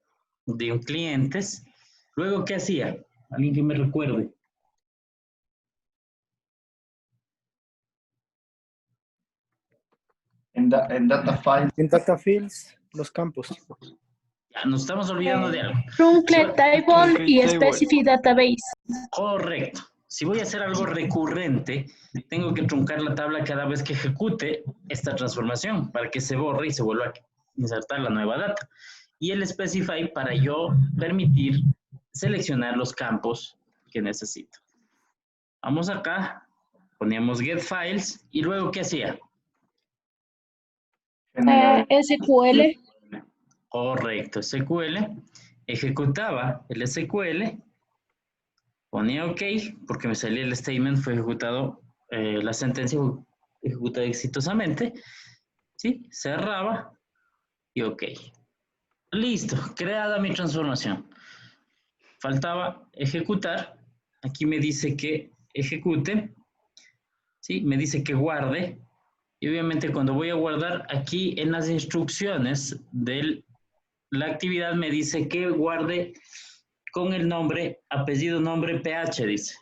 dim clientes. Luego, ¿qué hacía? Alguien que me recuerde. En data files. En data fields, los campos. Ya, nos estamos olvidando de algo. Trunclet table y specific database. Correcto. Si voy a hacer algo recurrente, tengo que truncar la tabla cada vez que ejecute esta transformación para que se borre y se vuelva a insertar la nueva data. Y el specify para yo permitir seleccionar los campos que necesito. Vamos acá, poníamos get files y luego ¿qué hacía? SQL. Correcto, SQL. Ejecutaba el SQL. Ponía OK, porque me salía el statement, fue ejecutado, la sentencia fue ejecutada exitosamente. ¿Sí? Cerraba y OK. Listo, creada mi transformación. Faltaba ejecutar. Aquí me dice que ejecute. ¿Sí? Me dice que guarde. Y obviamente cuando voy a guardar, aquí en las instrucciones de la actividad me dice que guarde con el nombre, apellido, nombre, PH, dice,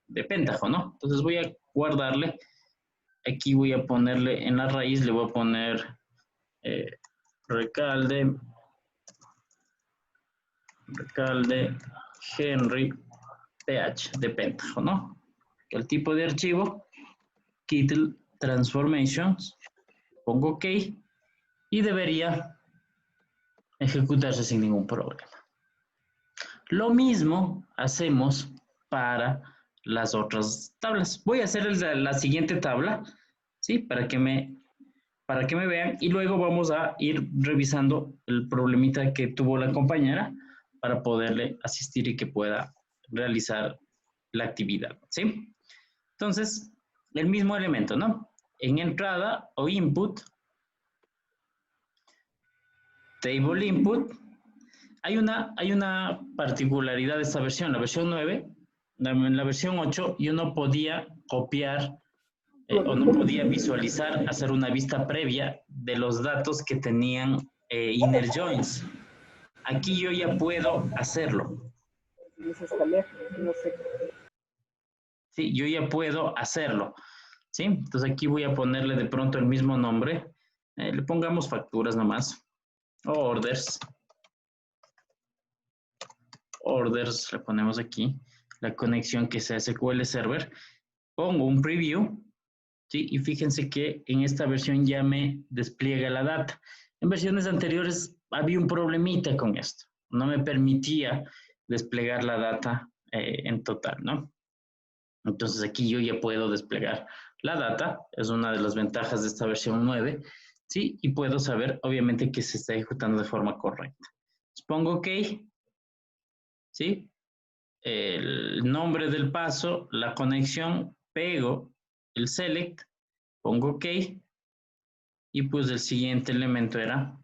de Pentaho, ¿no? Entonces voy a guardarle, aquí voy a ponerle, en la raíz le voy a poner recalde Henry PH, de Pentaho, ¿no? El tipo de archivo, Kittle Transformations, pongo OK, y debería ejecutarse sin ningún problema. Lo mismo hacemos para las otras tablas. Voy a hacer la siguiente tabla, ¿sí? Para que me vean y luego vamos a ir revisando el problemita que tuvo la compañera para poderle asistir y que pueda realizar la actividad, ¿sí? Entonces, el mismo elemento, ¿no? En entrada o input, table input, hay una particularidad de esta versión, la versión 9, en la versión 8 yo no podía copiar o no podía visualizar, hacer una vista previa de los datos que tenían inner joins. Aquí yo ya puedo hacerlo. Sí, yo ya puedo hacerlo. ¿Sí? Entonces aquí voy a ponerle de pronto el mismo nombre. Le pongamos facturas nomás. Orders. Orders, le ponemos aquí. La conexión que sea SQL Server. Pongo un preview. ¿Sí? Y fíjense que en esta versión ya me despliega la data. En versiones anteriores había un problemita con esto. No me permitía desplegar la data en total, ¿no? Entonces aquí yo ya puedo desplegar la data. Es una de las ventajas de esta versión 9. ¿Sí? Y puedo saber, obviamente, que se está ejecutando de forma correcta. Pongo OK. ¿Sí? el nombre del paso, la conexión, pego el select, pongo OK y pues el siguiente elemento era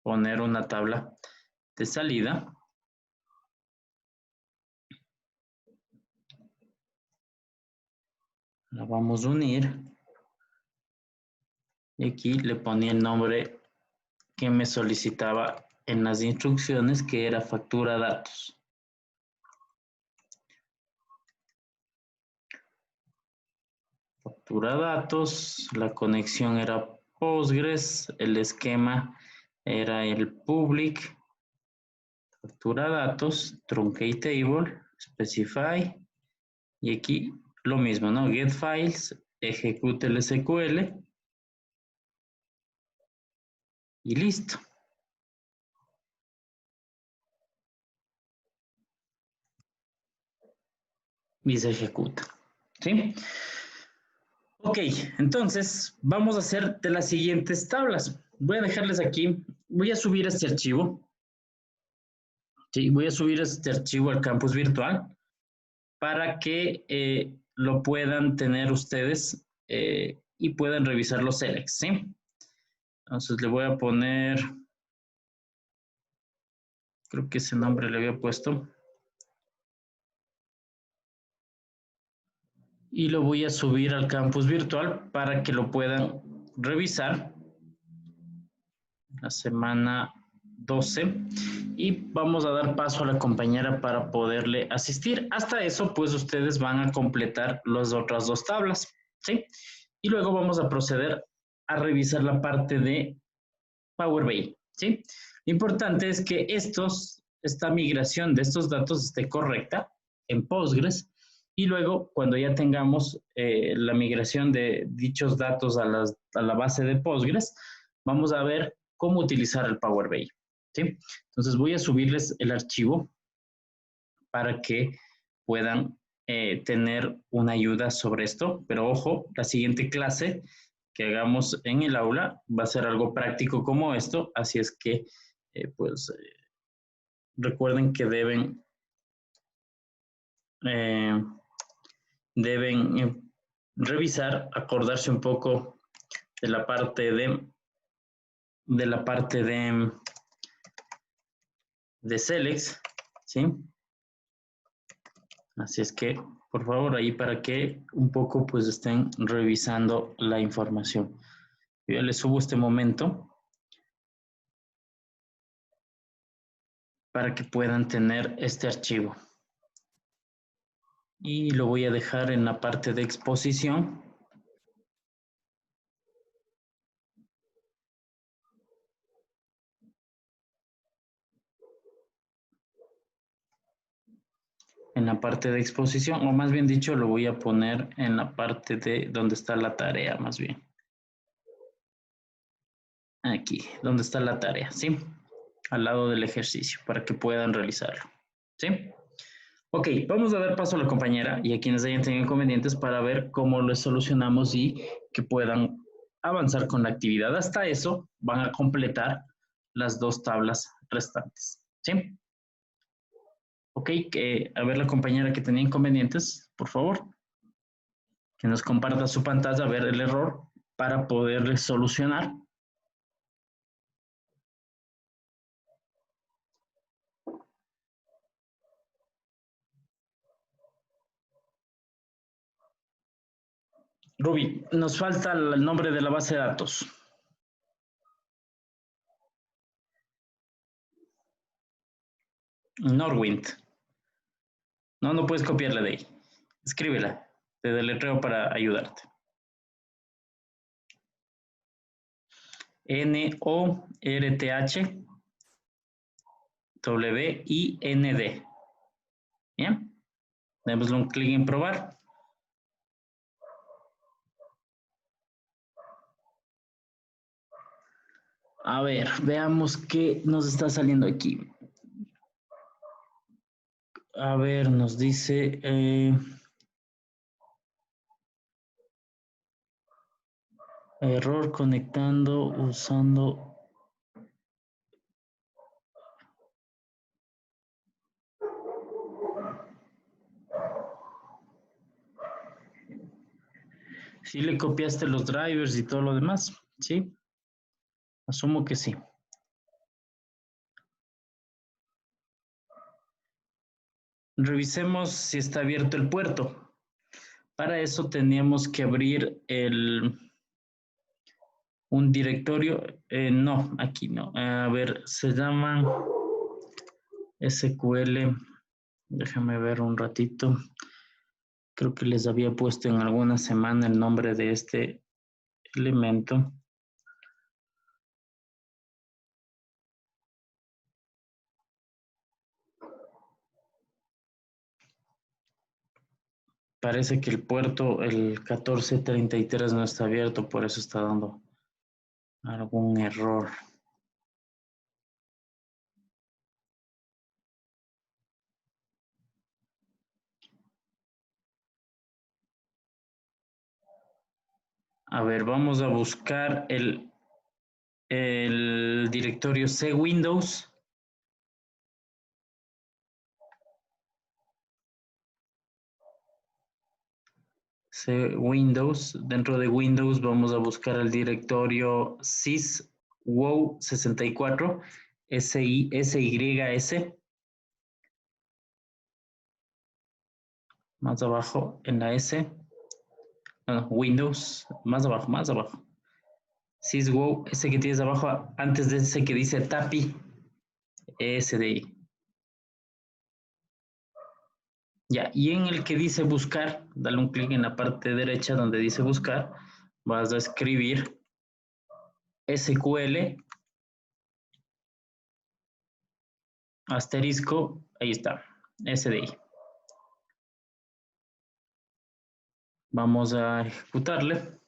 poner una tabla de salida. La vamos a unir y aquí le ponía el nombre que me solicitaba en las instrucciones, que era factura datos. Factura datos, la conexión era Postgres, el esquema era el public, factura datos, truncate table, specify, y aquí lo mismo, ¿no? Get files, ejecute el SQL, y listo. Y se ejecuta, ¿sí? Ok, entonces vamos a hacer de las siguientes tablas. Voy a dejarles aquí, voy a subir este archivo. Sí, voy a subir este archivo al campus virtual para que lo puedan tener ustedes y puedan revisar los selects, ¿sí? Entonces le voy a poner, creo que ese nombre le había puesto. Y lo voy a subir al campus virtual para que lo puedan revisar la semana 12 y vamos a dar paso a la compañera para poderle asistir. Hasta eso, pues ustedes van a completar las otras dos tablas, ¿sí? Y luego vamos a proceder a revisar la parte de Power BI, ¿sí? Lo importante es que esta migración de estos datos esté correcta en Postgres. Y luego, cuando ya tengamos la migración de dichos datos a la base de Postgres, vamos a ver cómo utilizar el Power BI, ¿sí? Entonces voy a subirles el archivo para que puedan tener una ayuda sobre esto. Pero ojo, la siguiente clase que hagamos en el aula va a ser algo práctico como esto. Así es que, recuerden que deben revisar, acordarse un poco de la parte de selects, ¿sí? Así es que, por favor, ahí para que un poco pues estén revisando la información. Yo ya les subo este momento para que puedan tener este archivo. Y lo voy a dejar en la parte de exposición. En la parte de exposición, o más bien dicho, lo voy a poner en la parte de donde está la tarea, más bien. Aquí, donde está la tarea, ¿sí? Al lado del ejercicio, para que puedan realizarlo, ¿sí? Ok, vamos a dar paso a la compañera y a quienes hayan tenido inconvenientes para ver cómo lo solucionamos y que puedan avanzar con la actividad. Hasta eso, van a completar las dos tablas restantes, ¿sí? Ok, a ver la compañera que tenía inconvenientes, por favor, que nos comparta su pantalla, a ver el error para poderle solucionar. Ruby, nos falta el nombre de la base de datos. Norwind. No puedes copiarla de ahí. Escríbela. Te deletreo para ayudarte. Northwind. Bien. Démosle un clic en probar. A ver, veamos qué nos está saliendo aquí. A ver, nos dice... error conectando usando... ¿Sí le copiaste los drivers y todo lo demás? ¿Sí? Asumo que sí. Revisemos si está abierto el puerto. Para eso teníamos que abrir un directorio. No, aquí no. A ver, se llama SQL. Déjame ver un ratito. Creo que les había puesto en alguna semana el nombre de este elemento. Parece que el puerto, el 1433, no está abierto, por eso está dando algún error. A ver, vamos a buscar el directorio C Windows. C Windows. Dentro de Windows vamos a buscar el directorio syswow64, SYS. Más abajo en la S. No, Windows, más abajo. Syswow, ese que tienes abajo, antes de ese que dice TAPI, ese de ahí. Ya, y en el que dice buscar, dale un clic en la parte derecha donde dice buscar, vas a escribir SQL, asterisco, ahí está, ese de ahí. Vamos a ejecutarle.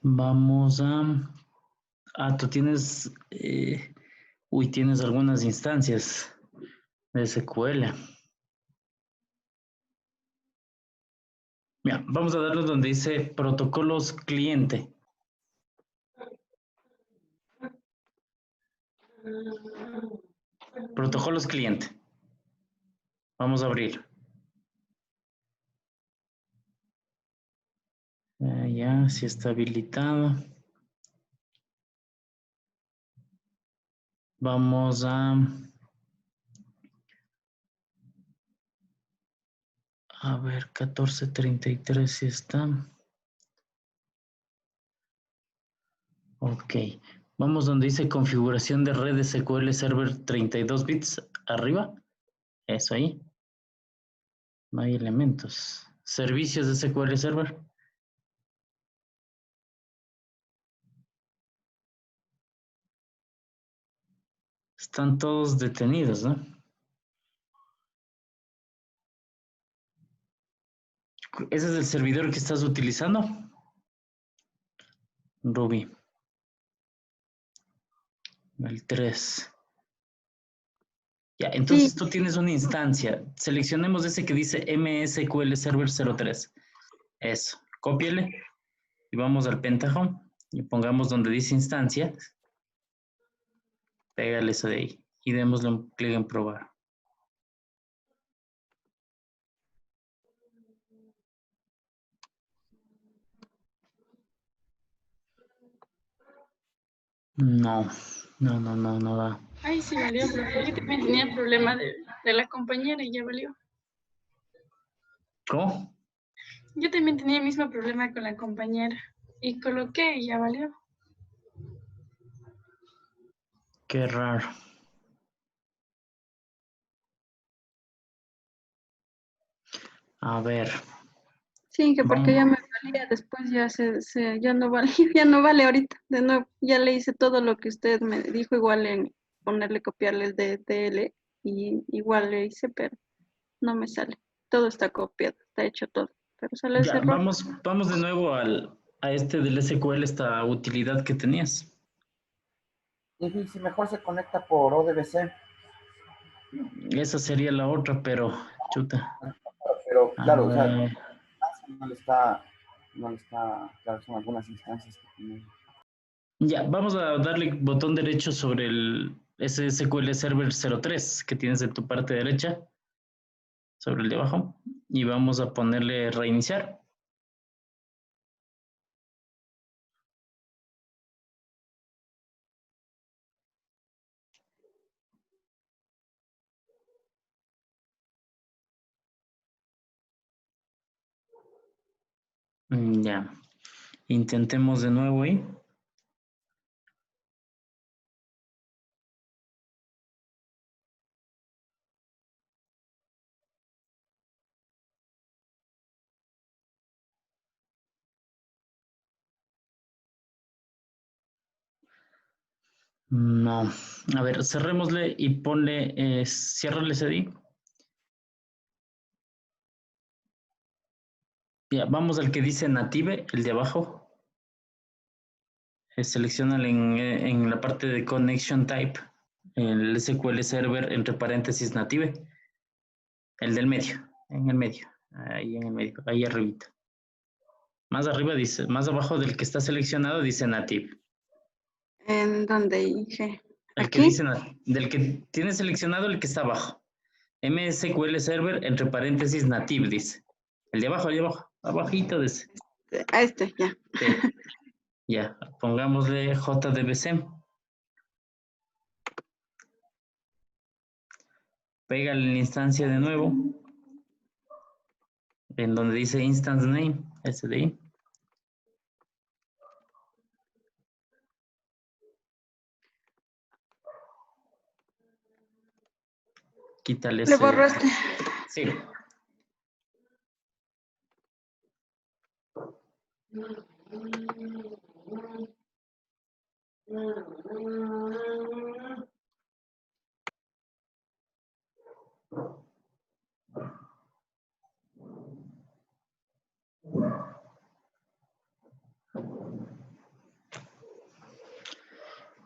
Vamos a... Ah, tú tienes... tienes algunas instancias de SQL. Mira, vamos a darle donde dice protocolos cliente. Protocolos cliente. Vamos a abrir. Ya, sí está habilitado. Vamos a ver, 1433 sí está. Ok. Vamos donde dice configuración de red de SQL Server 32 bits. Arriba. Eso ahí. No hay elementos. Servicios de SQL Server. Están todos detenidos, ¿no? ¿Ese es el servidor que estás utilizando? Ruby. El 3. Ya, entonces Sí, tú tienes una instancia. Seleccionemos ese que dice MSQL Server 03. Eso. Cópiale y vamos al Pentagon y pongamos donde dice instancia. Pégale eso de ahí y démosle un clic en probar. No da. ay, sí valió, profe. Yo también tenía el problema de la compañera y ya valió. ¿Cómo? Yo también tenía el mismo problema con la compañera y coloqué y ya valió. Qué raro. A ver. Sí, que porque Vamos. ya me valía, después ya ya no vale, ya no vale ahorita. De nuevo, ya le hice todo lo que usted me dijo, igual en ponerle, copiarle el DTL, y igual le hice, pero no me sale. Todo está copiado, está hecho todo, pero sale ese Ya, error. vamos de nuevo a este del SQL, esta utilidad que tenías. Y si mejor se conecta por ODBC, Esa sería la otra, pero chuta. pero A claro, o sea, ver. no le está, claro, son algunas instancias que tienen. Ya, vamos a darle botón derecho sobre el SSQL Server 03 que tienes en tu parte derecha, sobre el de abajo, y vamos a ponerle reiniciar. Ya, intentemos de nuevo ahí. No, a ver, cerrémosle y ponle, ciérrale ese D. Ya, vamos al que dice Native, el de abajo. Selecciónalo en la parte de Connection Type, el SQL Server entre paréntesis Native. El del medio, en el medio, ahí en el medio, ahí arribita. Más arriba dice, más abajo del que está seleccionado dice Native. ¿En dónde, Inge? El que ¿Aquí? dice, del que tiene seleccionado el que está abajo. MSQL Server entre paréntesis Native dice. El de abajo, abajito dice. A este, ya. Sí. Ya, pongámosle JDBC. Pégale la instancia de nuevo. En donde dice Instance Name, ese de ahí. Quítale Le ese. borraste. Sí.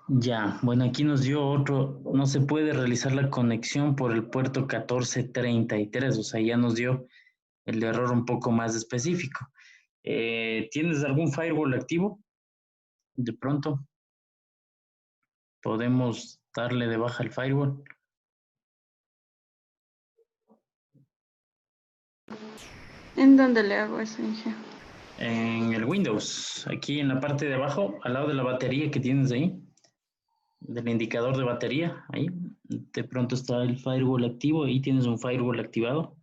Ya, bueno, aquí nos dio otro, no se puede realizar la conexión por el puerto 1433, o sea, ya nos dio el error un poco más específico. ¿Tienes algún firewall activo? De pronto, podemos darle de baja el firewall. ¿En dónde le hago eso, Inge? En el Windows, aquí en la parte de abajo, al lado de la batería que tienes ahí, del indicador de batería, ahí, de pronto está el firewall activo, ahí tienes un firewall activado.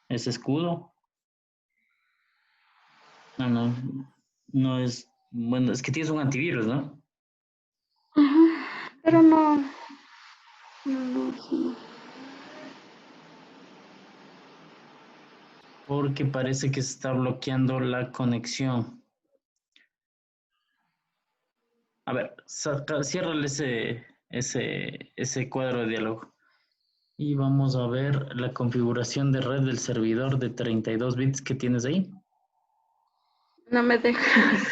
Ese escudo. No es, bueno, es que tienes un antivirus, ¿no? Pero no. No. Porque parece que se está bloqueando la conexión. A ver, ciérrale ese cuadro de diálogo. Y vamos a ver la configuración de red del servidor de 32 bits que tienes ahí. No me dejas.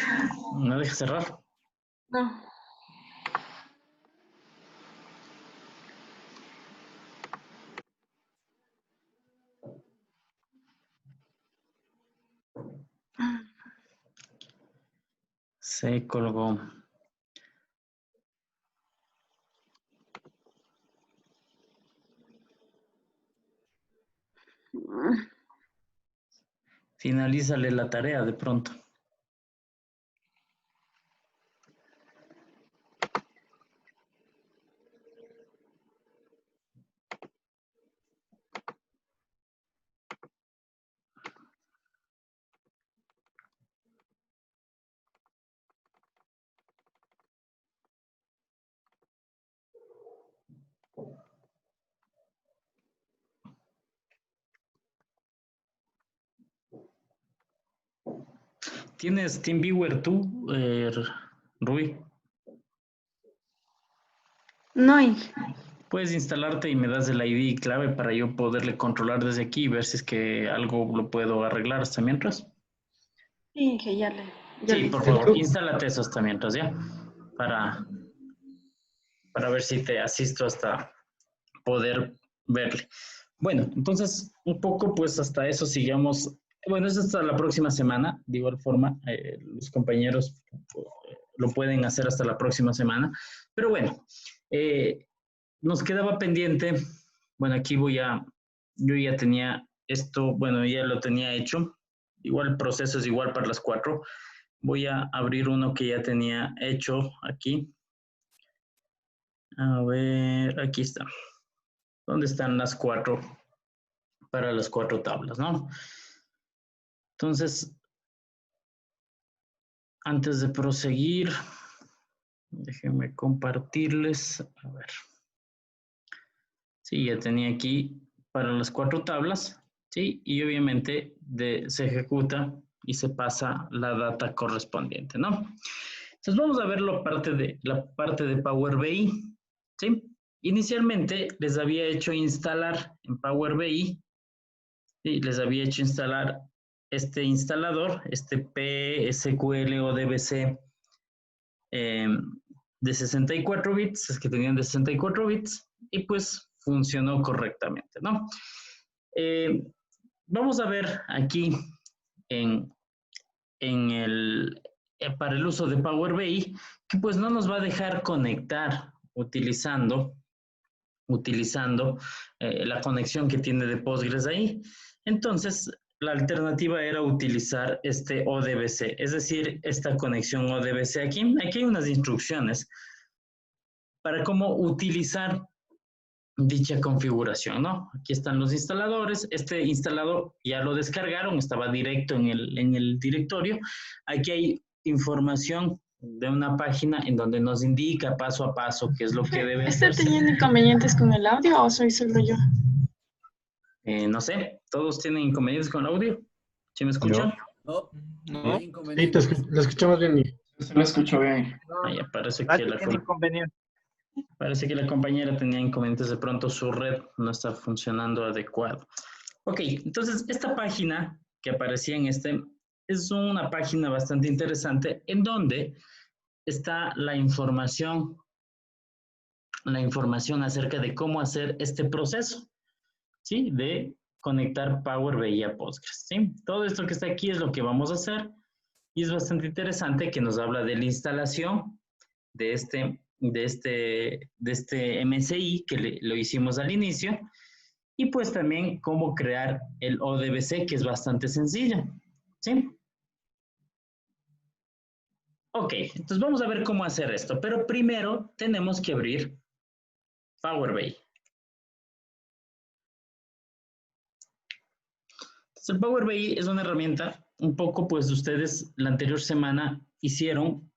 No dejes cerrar. No. Se colgó. Finalízale la tarea de pronto. ¿Tienes TeamViewer tú, Rui? No, Inge. Puedes instalarte y me das el ID y clave para yo poderle controlar desde aquí y ver si es que algo lo puedo arreglar hasta mientras. Sí, Inge, ya Sí, le por hice. favor, instálate eso hasta mientras, ¿ya? para ver si te asisto hasta poder verle. Bueno, entonces un poco pues hasta eso sigamos. Bueno, es hasta la próxima semana. De igual forma, los compañeros lo pueden hacer hasta la próxima semana. Pero bueno, nos quedaba pendiente. Bueno, aquí yo ya tenía esto, bueno, ya lo tenía hecho. Igual el proceso es igual para las 4. Voy a abrir uno que ya tenía hecho aquí. A ver, aquí está. ¿Dónde están las 4? Para las 4 tablas, ¿no? Entonces, antes de proseguir, déjenme compartirles. A ver. Sí, ya tenía aquí para las 4 tablas, ¿sí? Y obviamente se ejecuta y se pasa la data correspondiente, ¿no? Entonces vamos a ver la parte de Power BI, ¿sí? Inicialmente les había hecho instalar en Power BI, ¿sí? Les había hecho instalar este instalador, este PSQL o DBC de 64 bits, es que tenían de 64 bits, y pues funcionó correctamente, ¿no? Vamos a ver aquí para el uso de Power BI, que pues no nos va a dejar conectar utilizando la conexión que tiene de Postgres ahí. Entonces, la alternativa era utilizar este ODBC, es decir, esta conexión ODBC aquí. Aquí hay unas instrucciones para cómo utilizar dicha configuración, ¿no? Aquí están los instaladores. Este instalador ya lo descargaron, estaba directo en el directorio. Aquí hay información de una página en donde nos indica paso a paso qué es lo que debe hacer. ¿Está teniendo inconvenientes con el audio o soy solo yo? No sé, ¿todos tienen inconvenientes con el audio? ¿Sí me escuchan? No, No. hay inconveniente. Sí, lo escuchamos bien. Se lo escucho bien. Ah, ya, parece que Nadie tiene inconveniente. Parece que la compañera tenía inconvenientes, de pronto su red no está funcionando adecuado. Ok, entonces esta página que aparecía en es una página bastante interesante en donde está la información acerca de cómo hacer este proceso, ¿sí? De conectar Power BI a Postgres, ¿sí? Todo esto que está aquí es lo que vamos a hacer y es bastante interesante que nos habla de la instalación de este MSI que lo hicimos al inicio y pues también cómo crear el ODBC, que es bastante sencillo, ¿sí? Ok, entonces vamos a ver cómo hacer esto, pero primero tenemos que abrir Power BI. Entonces el Power BI es una herramienta, un poco pues ustedes la anterior semana hicieron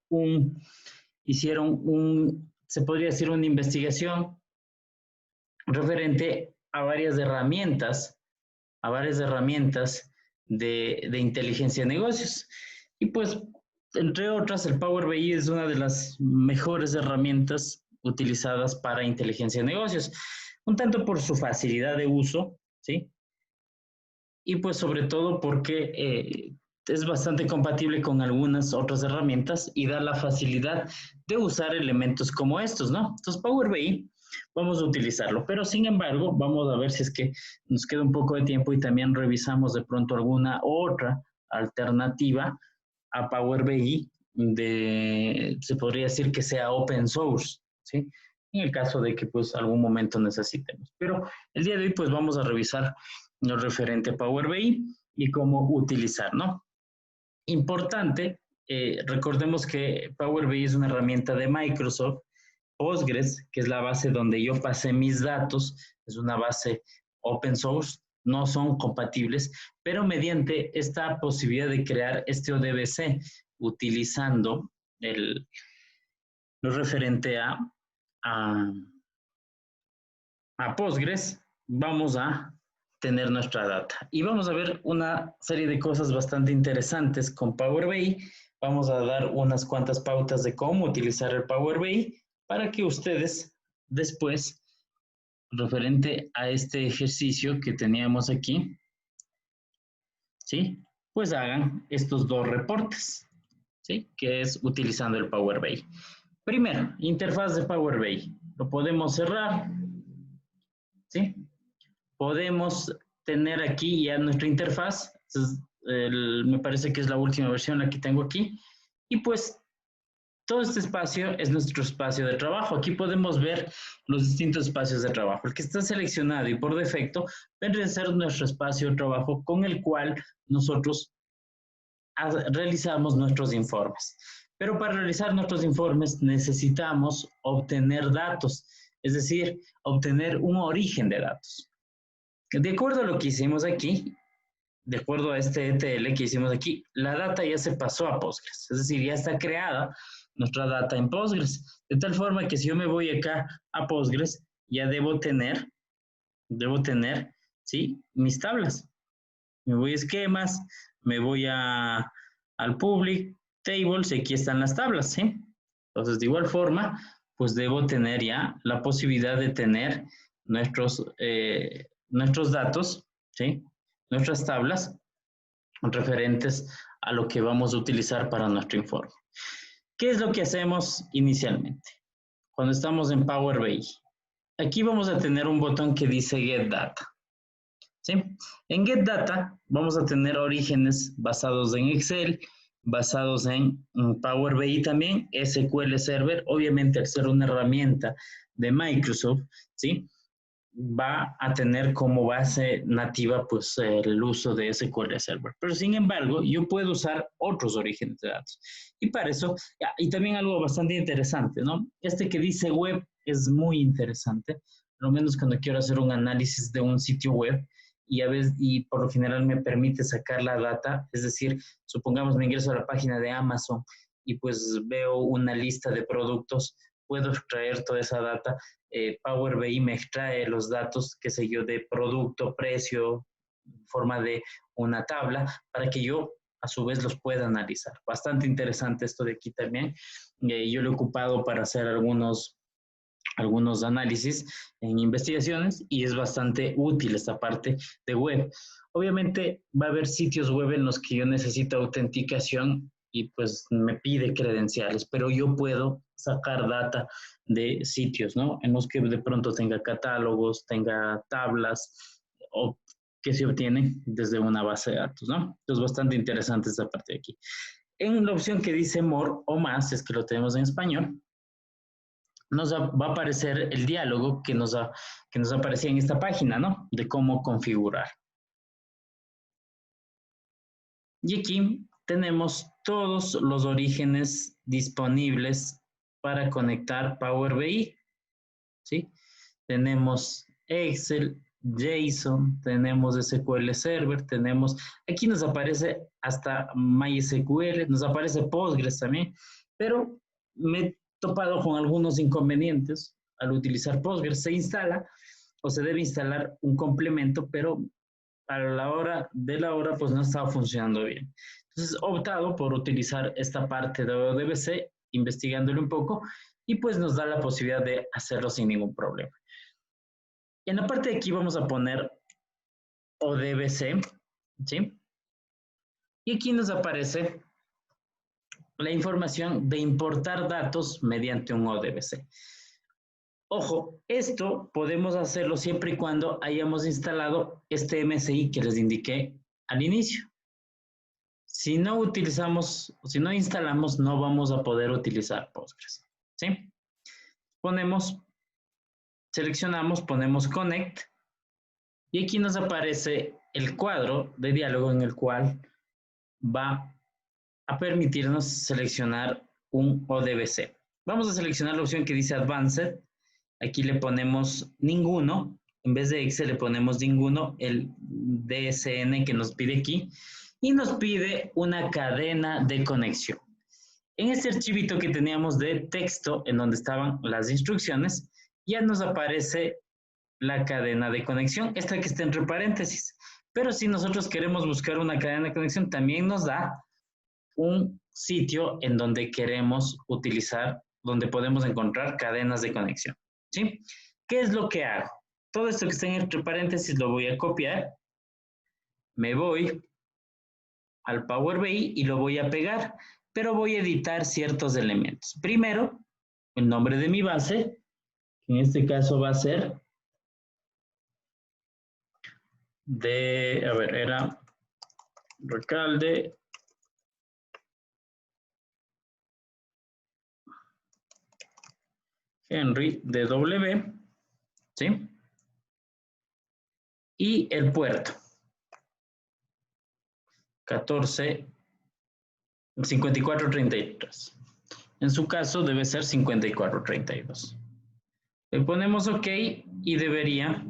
se podría decir una investigación referente a varias herramientas de inteligencia de negocios. Y pues, entre otras, el Power BI es una de las mejores herramientas utilizadas para inteligencia de negocios, un tanto por su facilidad de uso, ¿sí? Y pues sobre todo porque es bastante compatible con algunas otras herramientas y da la facilidad de usar elementos como estos, ¿no? Entonces, Power BI vamos a utilizarlo, pero sin embargo, vamos a ver si es que nos queda un poco de tiempo y también revisamos de pronto alguna otra alternativa a Power BI se podría decir que sea open source, ¿sí? En el caso de que pues algún momento necesitemos. Pero el día de hoy pues vamos a revisar lo referente a Power BI y cómo utilizar, ¿no? Importante, recordemos que Power BI es una herramienta de Microsoft. Postgres, que es la base donde yo pasé mis datos, es una base open source, no son compatibles, pero mediante esta posibilidad de crear este ODBC utilizando lo referente a Postgres, vamos a tener nuestra data. Y vamos a ver una serie de cosas bastante interesantes con Power BI. Vamos a dar unas cuantas pautas de cómo utilizar el Power BI para que ustedes después, referente a este ejercicio que teníamos aquí, ¿sí? Pues hagan estos dos reportes, ¿sí? Que es utilizando el Power BI. Primero, interfaz de Power BI. Lo podemos cerrar, ¿sí? Podemos tener aquí ya nuestra interfaz. Entonces, me parece que es la última versión la que tengo aquí. Y pues todo este espacio es nuestro espacio de trabajo. Aquí podemos ver los distintos espacios de trabajo. El que está seleccionado y por defecto vendría a ser nuestro espacio de trabajo con el cual nosotros realizamos nuestros informes. Pero para realizar nuestros informes necesitamos obtener datos, es decir, obtener un origen de datos. De acuerdo a lo que hicimos aquí, de acuerdo a este ETL que hicimos aquí, la data ya se pasó a Postgres, es decir, ya está creada nuestra data en Postgres, de tal forma que si yo me voy acá a Postgres, ya debo tener, ¿sí?, mis tablas. Me voy a esquemas, me voy al public tables y aquí están las tablas, ¿sí? Entonces, de igual forma, pues debo tener ya la posibilidad de tener nuestros datos, ¿sí?, nuestras tablas referentes a lo que vamos a utilizar para nuestro informe. ¿Qué es lo que hacemos inicialmente? Cuando estamos en Power BI, aquí vamos a tener un botón que dice Get Data, ¿sí? En Get Data vamos a tener orígenes basados en Excel, basados en Power BI también, SQL Server, obviamente al ser una herramienta de Microsoft, ¿sí?, va a tener como base nativa pues el uso de SQL Server. Pero sin embargo, yo puedo usar otros orígenes de datos. Y para eso, y también algo bastante interesante, ¿no? Este que dice web es muy interesante, por lo menos cuando quiero hacer un análisis de un sitio web y a veces, y por lo general me permite sacar la data, es decir, supongamos me ingreso a la página de Amazon y pues veo una lista de productos, puedo extraer toda esa data. Power BI me extrae los datos, qué sé yo, de producto, precio, en forma de una tabla, para que yo a su vez los pueda analizar. Bastante interesante esto de aquí también. Yo lo he ocupado para hacer algunos análisis en investigaciones y es bastante útil esta parte de web. Obviamente va a haber sitios web en los que yo necesito autenticación y pues me pide credenciales, pero yo puedo sacar data de sitios, ¿no?, en los que de pronto tenga catálogos, tenga tablas o que se obtienen desde una base de datos, ¿no? Entonces, bastante interesante esta parte de aquí. En la opción que dice More o Más, es que lo tenemos en español, nos va a aparecer el diálogo que nos aparecía en esta página, ¿no?, de cómo configurar. Y aquí tenemos todos los orígenes disponibles para conectar Power BI, ¿sí? Tenemos Excel, JSON, tenemos SQL Server, aquí nos aparece hasta MySQL, nos aparece Postgres también, pero me he topado con algunos inconvenientes al utilizar Postgres. Se instala o se debe instalar un complemento, pero a la hora de la hora pues no estaba funcionando bien. Entonces he optado por utilizar esta parte de ODBC, investigándolo un poco, y pues nos da la posibilidad de hacerlo sin ningún problema. En la parte de aquí vamos a poner ODBC, ¿sí? Y aquí nos aparece la información de importar datos mediante un ODBC. Ojo, esto podemos hacerlo siempre y cuando hayamos instalado este MSI que les indiqué al inicio. Si no instalamos, no vamos a poder utilizar Postgres, ¿sí? Seleccionamos, ponemos Connect, y aquí nos aparece el cuadro de diálogo en el cual va a permitirnos seleccionar un ODBC. Vamos a seleccionar la opción que dice Advanced. Aquí le ponemos ninguno, en vez de Excel le ponemos ninguno, el DSN que nos pide aquí, y nos pide una cadena de conexión. En este archivito que teníamos de texto, en donde estaban las instrucciones, ya nos aparece la cadena de conexión, esta que está entre paréntesis. Pero si nosotros queremos buscar una cadena de conexión, también nos da un sitio en donde queremos utilizar, donde podemos encontrar cadenas de conexión, ¿sí? ¿Qué es lo que hago? Todo esto que está entre paréntesis lo voy a copiar, me voy al Power BI y lo voy a pegar, pero voy a editar ciertos elementos. Primero, el nombre de mi base, que en este caso va a ser era Recalde Henry DW, ¿sí? Y el puerto 5433. En su caso debe ser 5432. Le ponemos OK y debería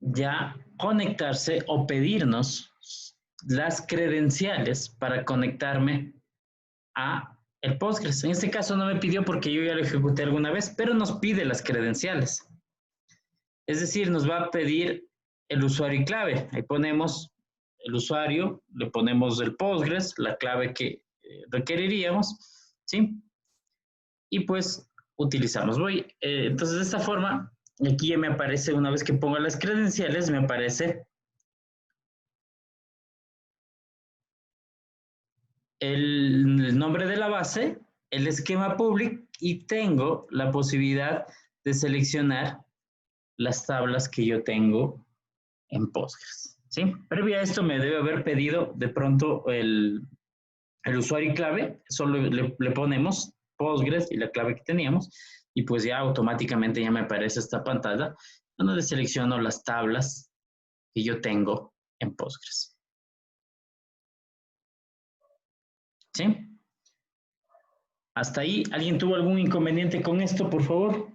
ya conectarse o pedirnos las credenciales para conectarme a el Postgres. En este caso no me pidió porque yo ya lo ejecuté alguna vez, pero nos pide las credenciales. Es decir, nos va a pedir el usuario y clave. Ahí ponemos el usuario, le ponemos el Postgres, la clave que requeriríamos, ¿sí? Y pues utilizamos. Entonces de esta forma, aquí ya me aparece, una vez que pongo las credenciales, me aparece el nombre de la base, el esquema public y tengo la posibilidad de seleccionar las tablas que yo tengo en Postgres, ¿sí? Previo a esto me debe haber pedido de pronto el usuario y clave, solo le ponemos Postgres y la clave que teníamos y pues ya automáticamente ya me aparece esta pantalla donde selecciono las tablas que yo tengo en Postgres. ¿Sí? Hasta ahí, ¿alguien tuvo algún inconveniente con esto, por favor?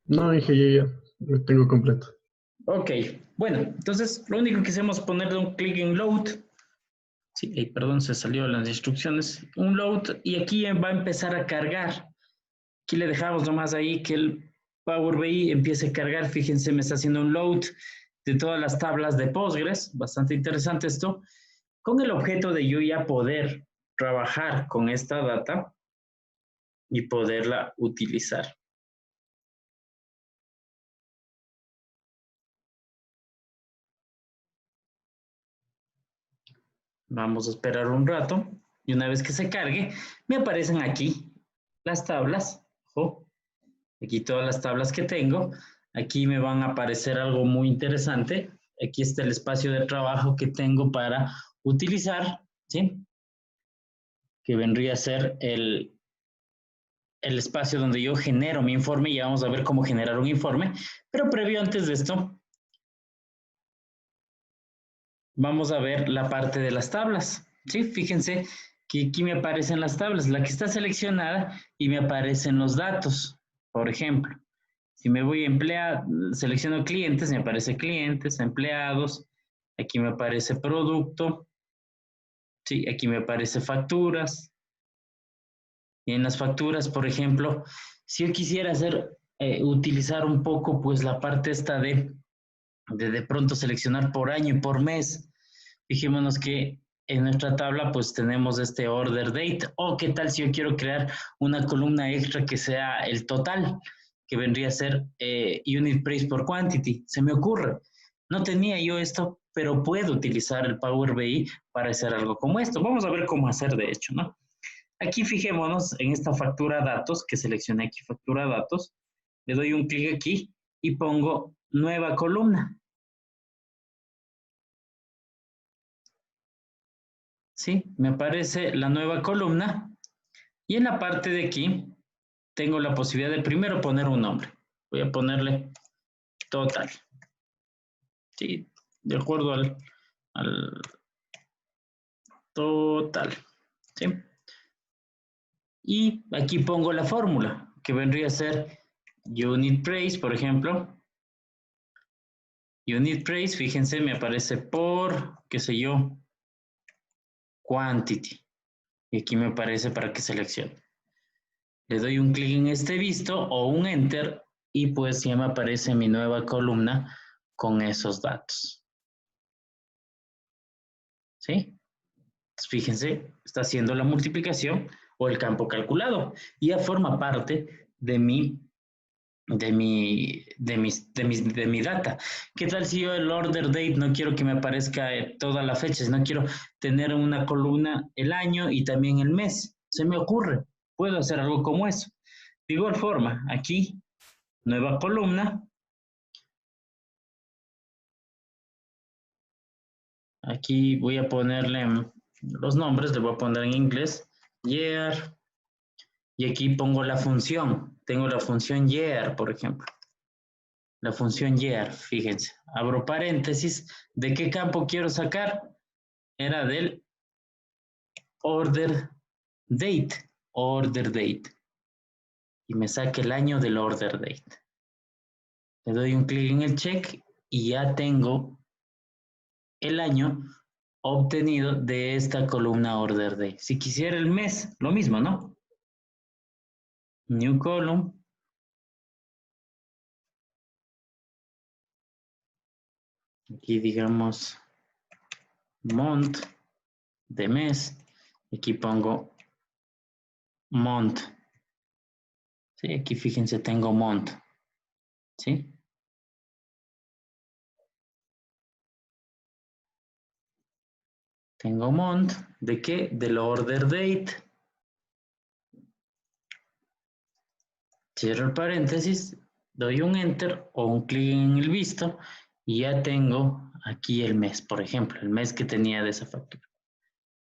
No, dije ya, lo tengo completo. Ok, bueno, entonces lo único que hacemos es ponerle un clic en load. Sí, perdón, se salió las instrucciones. Un load y aquí va a empezar a cargar. Aquí le dejamos nomás ahí que el Power BI empiece a cargar. Fíjense, me está haciendo un load de todas las tablas de Postgres. Bastante interesante esto. Con el objeto de yo ya poder trabajar con esta data y poderla utilizar. Vamos a esperar un rato y una vez que se cargue, me aparecen aquí las tablas. Ojo, aquí todas las tablas que tengo. Aquí me van a aparecer algo muy interesante. Aquí está el espacio de trabajo que tengo para utilizar, ¿sí? Que vendría a ser el espacio donde yo genero mi informe y vamos a ver cómo generar un informe. Pero previo antes de esto, vamos a ver la parte de las tablas, ¿sí? Fíjense que aquí me aparecen las tablas, la que está seleccionada y me aparecen los datos. Por ejemplo, si me voy a selecciono clientes, me aparece clientes, empleados, aquí me aparece producto, sí, aquí me aparece facturas. Y en las facturas, por ejemplo, si yo quisiera utilizar un poco, pues la parte esta de pronto seleccionar por año y por mes. Fijémonos que en nuestra tabla pues tenemos este order date, o qué tal si yo quiero crear una columna extra que sea el total, que vendría a ser unit price por quantity. Se me ocurre, no tenía yo esto, pero puedo utilizar el Power BI para hacer algo como esto. Vamos a ver cómo hacer de hecho, ¿no? Aquí fijémonos en esta factura datos, que seleccioné aquí factura datos, le doy un clic aquí y pongo nueva columna. ¿Sí? Me aparece la nueva columna y en la parte de aquí tengo la posibilidad de primero poner un nombre. Voy a ponerle total. ¿Sí? De acuerdo al total. ¿Sí? Y aquí pongo la fórmula, que vendría a ser unit price, por ejemplo. Unit price, fíjense, me aparece por, qué sé yo, quantity. Y aquí me aparece para que seleccione. Le doy un clic en este visto o un enter y pues ya me aparece mi nueva columna con esos datos. ¿Sí? Entonces, fíjense, está haciendo la multiplicación o el campo calculado y ya forma parte de mi data. ¿Qué tal si yo el order date no quiero que me aparezca toda la fecha, sino quiero tener una columna el año y también el mes? Se me ocurre, puedo hacer algo como eso. De igual forma, aquí, nueva columna. Aquí voy a ponerle los nombres, le voy a poner en inglés, year, y aquí pongo la función. Tengo la función year, por ejemplo. La función year, fíjense. Abro paréntesis. ¿De qué campo quiero sacar? Era del order date. Order date. Y me saca el año del order date. Le doy un clic en el check y ya tengo el año obtenido de esta columna order date. Si quisiera el mes, lo mismo, ¿no? New column. Aquí digamos month de mes. Aquí pongo month. Sí, aquí fíjense, tengo month. ¿Sí? Tengo month. ¿De qué? Del order date. Cierro el paréntesis, doy un enter o un clic en el visto y ya tengo aquí el mes, por ejemplo, el mes que tenía de esa factura.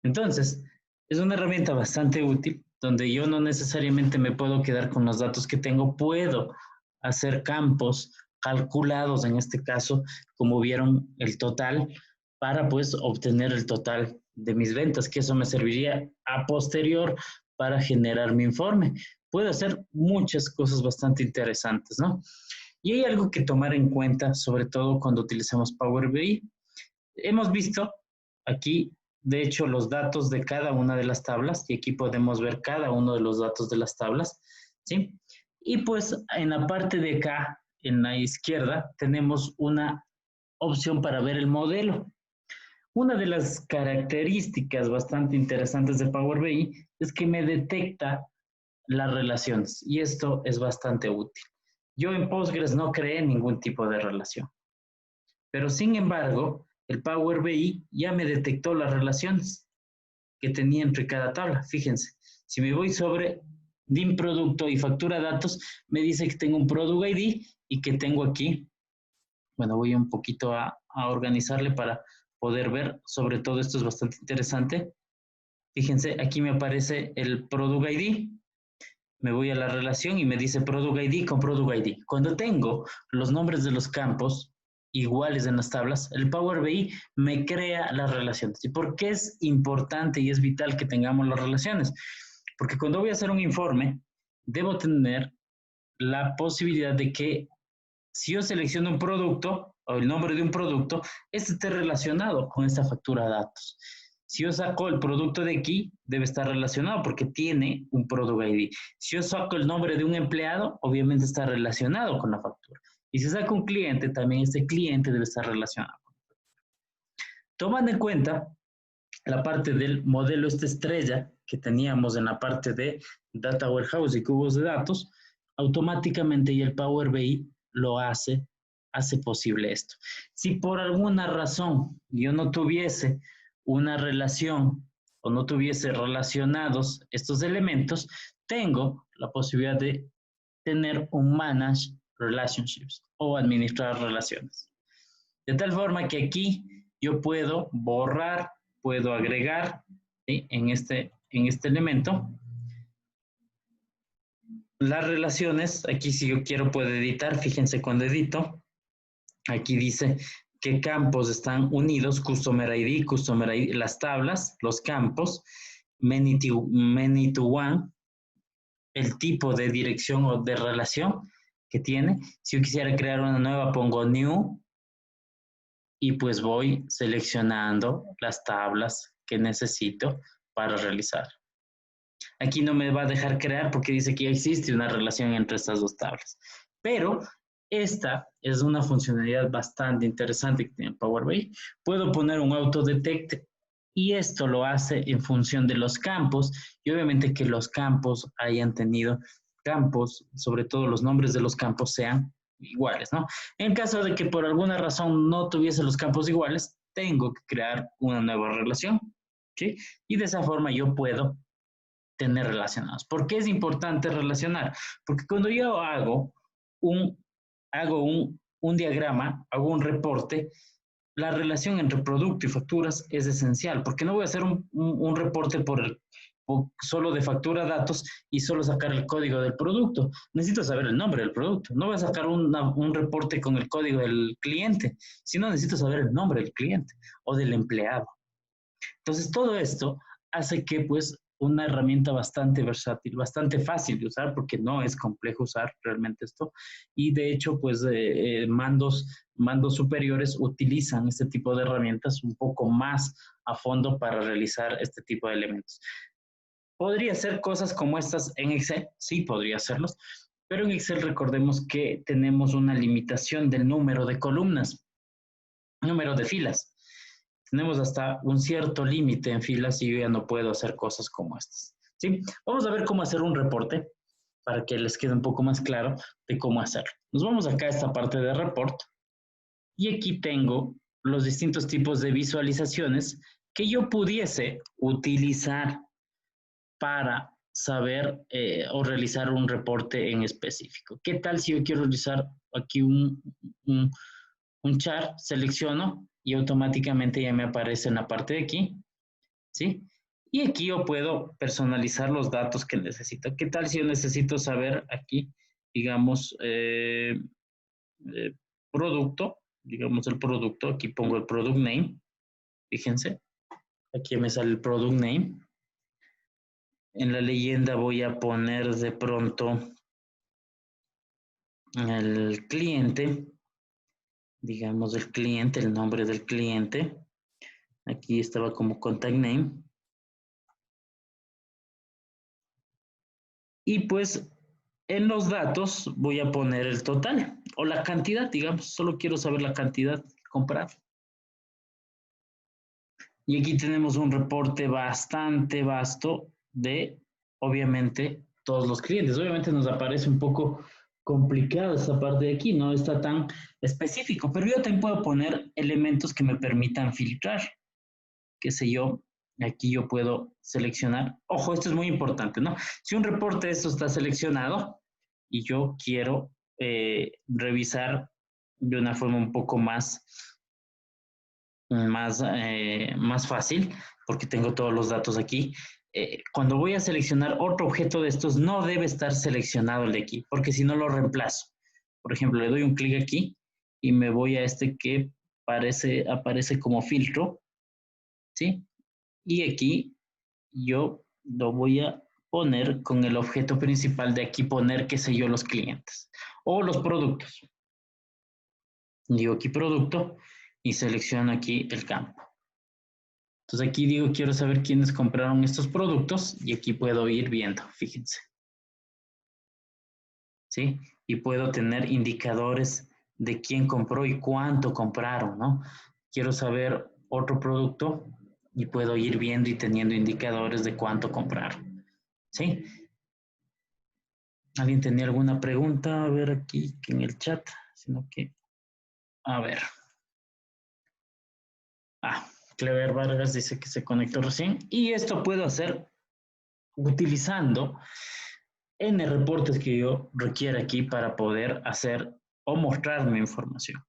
Entonces, es una herramienta bastante útil donde yo no necesariamente me puedo quedar con los datos que tengo, puedo hacer campos calculados, en este caso, como vieron, el total, para pues obtener el total de mis ventas, que eso me serviría a posterior para generar mi informe. Puedo hacer muchas cosas bastante interesantes, ¿no? Y hay algo que tomar en cuenta, sobre todo cuando utilizamos Power BI. Hemos visto aquí, de hecho, los datos de cada una de las tablas, y aquí podemos ver cada uno de los datos de las tablas, ¿sí? Y pues en la parte de acá, en la izquierda, tenemos una opción para ver el modelo. Una de las características bastante interesantes de Power BI es que me detecta las relaciones, y esto es bastante útil. Yo en Postgres no creé ningún tipo de relación, pero sin embargo, el Power BI ya me detectó las relaciones que tenía entre cada tabla. Fíjense, si me voy sobre DIM producto y factura datos, me dice que tengo un product ID y que tengo aquí, bueno, voy un poquito a organizarle para poder ver, sobre todo esto es bastante interesante. Fíjense, aquí me aparece el product ID, me voy a la relación y me dice product ID con product ID. Cuando tengo los nombres de los campos iguales en las tablas, el Power BI me crea las relaciones. ¿Y por qué es importante y es vital que tengamos las relaciones? Porque cuando voy a hacer un informe, debo tener la posibilidad de que si yo selecciono un producto o el nombre de un producto, este esté relacionado con esta factura de datos. Si yo saco el producto de aquí, debe estar relacionado porque tiene un product ID. Si yo saco el nombre de un empleado, obviamente está relacionado con la factura. Y si saco un cliente, también este cliente debe estar relacionado. Tomando en cuenta la parte del modelo estrella que teníamos en la parte de Data Warehouse y cubos de datos, automáticamente y el Power BI lo hace posible esto. Si por alguna razón yo no tuviese una relación o no tuviese relacionados estos elementos, tengo la posibilidad de tener un Manage Relationships o administrar relaciones. De tal forma que aquí yo puedo borrar, puedo agregar, ¿sí? en este elemento las relaciones. Aquí si yo quiero puedo editar, fíjense cuando edito, aquí dice qué campos están unidos, Customer ID, las tablas, los campos, many to one, el tipo de dirección o de relación que tiene. Si yo quisiera crear una nueva, pongo New y pues voy seleccionando las tablas que necesito para realizar. Aquí no me va a dejar crear porque dice que ya existe una relación entre estas dos tablas. Pero esta es una funcionalidad bastante interesante que tiene Power BI. Puedo poner un autodetect y esto lo hace en función de los campos y obviamente que los campos hayan tenido campos, sobre todo los nombres de los campos sean iguales, ¿no? En caso de que por alguna razón no tuviese los campos iguales, tengo que crear una nueva relación, ¿sí? Y de esa forma yo puedo tener relacionados. ¿Por qué es importante relacionar? Porque cuando yo hago un diagrama, hago un reporte, la relación entre producto y facturas es esencial, porque no voy a hacer un reporte solo de factura datos y solo sacar el código del producto. Necesito saber el nombre del producto. No voy a sacar un reporte con el código del cliente, sino necesito saber el nombre del cliente o del empleado. Entonces, todo esto hace que, pues, una herramienta bastante versátil, bastante fácil de usar, porque no es complejo usar realmente esto. Y de hecho, pues, mandos superiores utilizan este tipo de herramientas un poco más a fondo para realizar este tipo de elementos. ¿Podría hacer cosas como estas en Excel? Sí, podría hacerlos. Pero en Excel recordemos que tenemos una limitación del número de columnas, número de filas. Tenemos hasta un cierto límite en filas y yo ya no puedo hacer cosas como estas, ¿sí? Vamos a ver cómo hacer un reporte para que les quede un poco más claro de cómo hacerlo. Nos vamos acá a esta parte de report y aquí tengo los distintos tipos de visualizaciones que yo pudiese utilizar para saber o realizar un reporte en específico. ¿Qué tal si yo quiero realizar aquí un chart? Selecciono y automáticamente ya me aparece en la parte de aquí, ¿sí? Y aquí yo puedo personalizar los datos que necesito. ¿Qué tal si yo necesito saber aquí, digamos, producto, digamos el producto, aquí pongo el product name, fíjense, aquí me sale el product name. En la leyenda voy a poner de pronto el cliente, digamos el cliente, el nombre del cliente. Aquí estaba como contact name. Y pues en los datos voy a poner el total o la cantidad, digamos, solo quiero saber la cantidad comprada. Y aquí tenemos un reporte bastante vasto de, obviamente, todos los clientes. Obviamente nos aparece un poco complicado esta parte de aquí, no está tan específico, pero yo también puedo poner elementos que me permitan filtrar. Qué sé yo, aquí yo puedo seleccionar. Ojo, esto es muy importante, ¿no? Si un reporte de esto está seleccionado y yo quiero revisar de una forma un poco más fácil, porque tengo todos los datos aquí. Cuando voy a seleccionar otro objeto de estos, no debe estar seleccionado el de aquí, porque si no lo reemplazo. Por ejemplo, le doy un clic aquí y me voy a este que aparece como filtro, ¿sí? Y aquí yo lo voy a poner con el objeto principal de aquí poner, qué sé yo, los clientes o los productos. Digo aquí producto y selecciono aquí el campo. Entonces aquí digo, quiero saber quiénes compraron estos productos y aquí puedo ir viendo, fíjense. ¿Sí? Y puedo tener indicadores de quién compró y cuánto compraron, ¿no? Quiero saber otro producto y puedo ir viendo y teniendo indicadores de cuánto compraron. ¿Sí? ¿Alguien tenía alguna pregunta? A ver aquí en el chat, sino que, a ver. Clever Vargas dice que se conectó recién. Y esto puedo hacer utilizando N reportes que yo requiera aquí para poder hacer o mostrar mi información.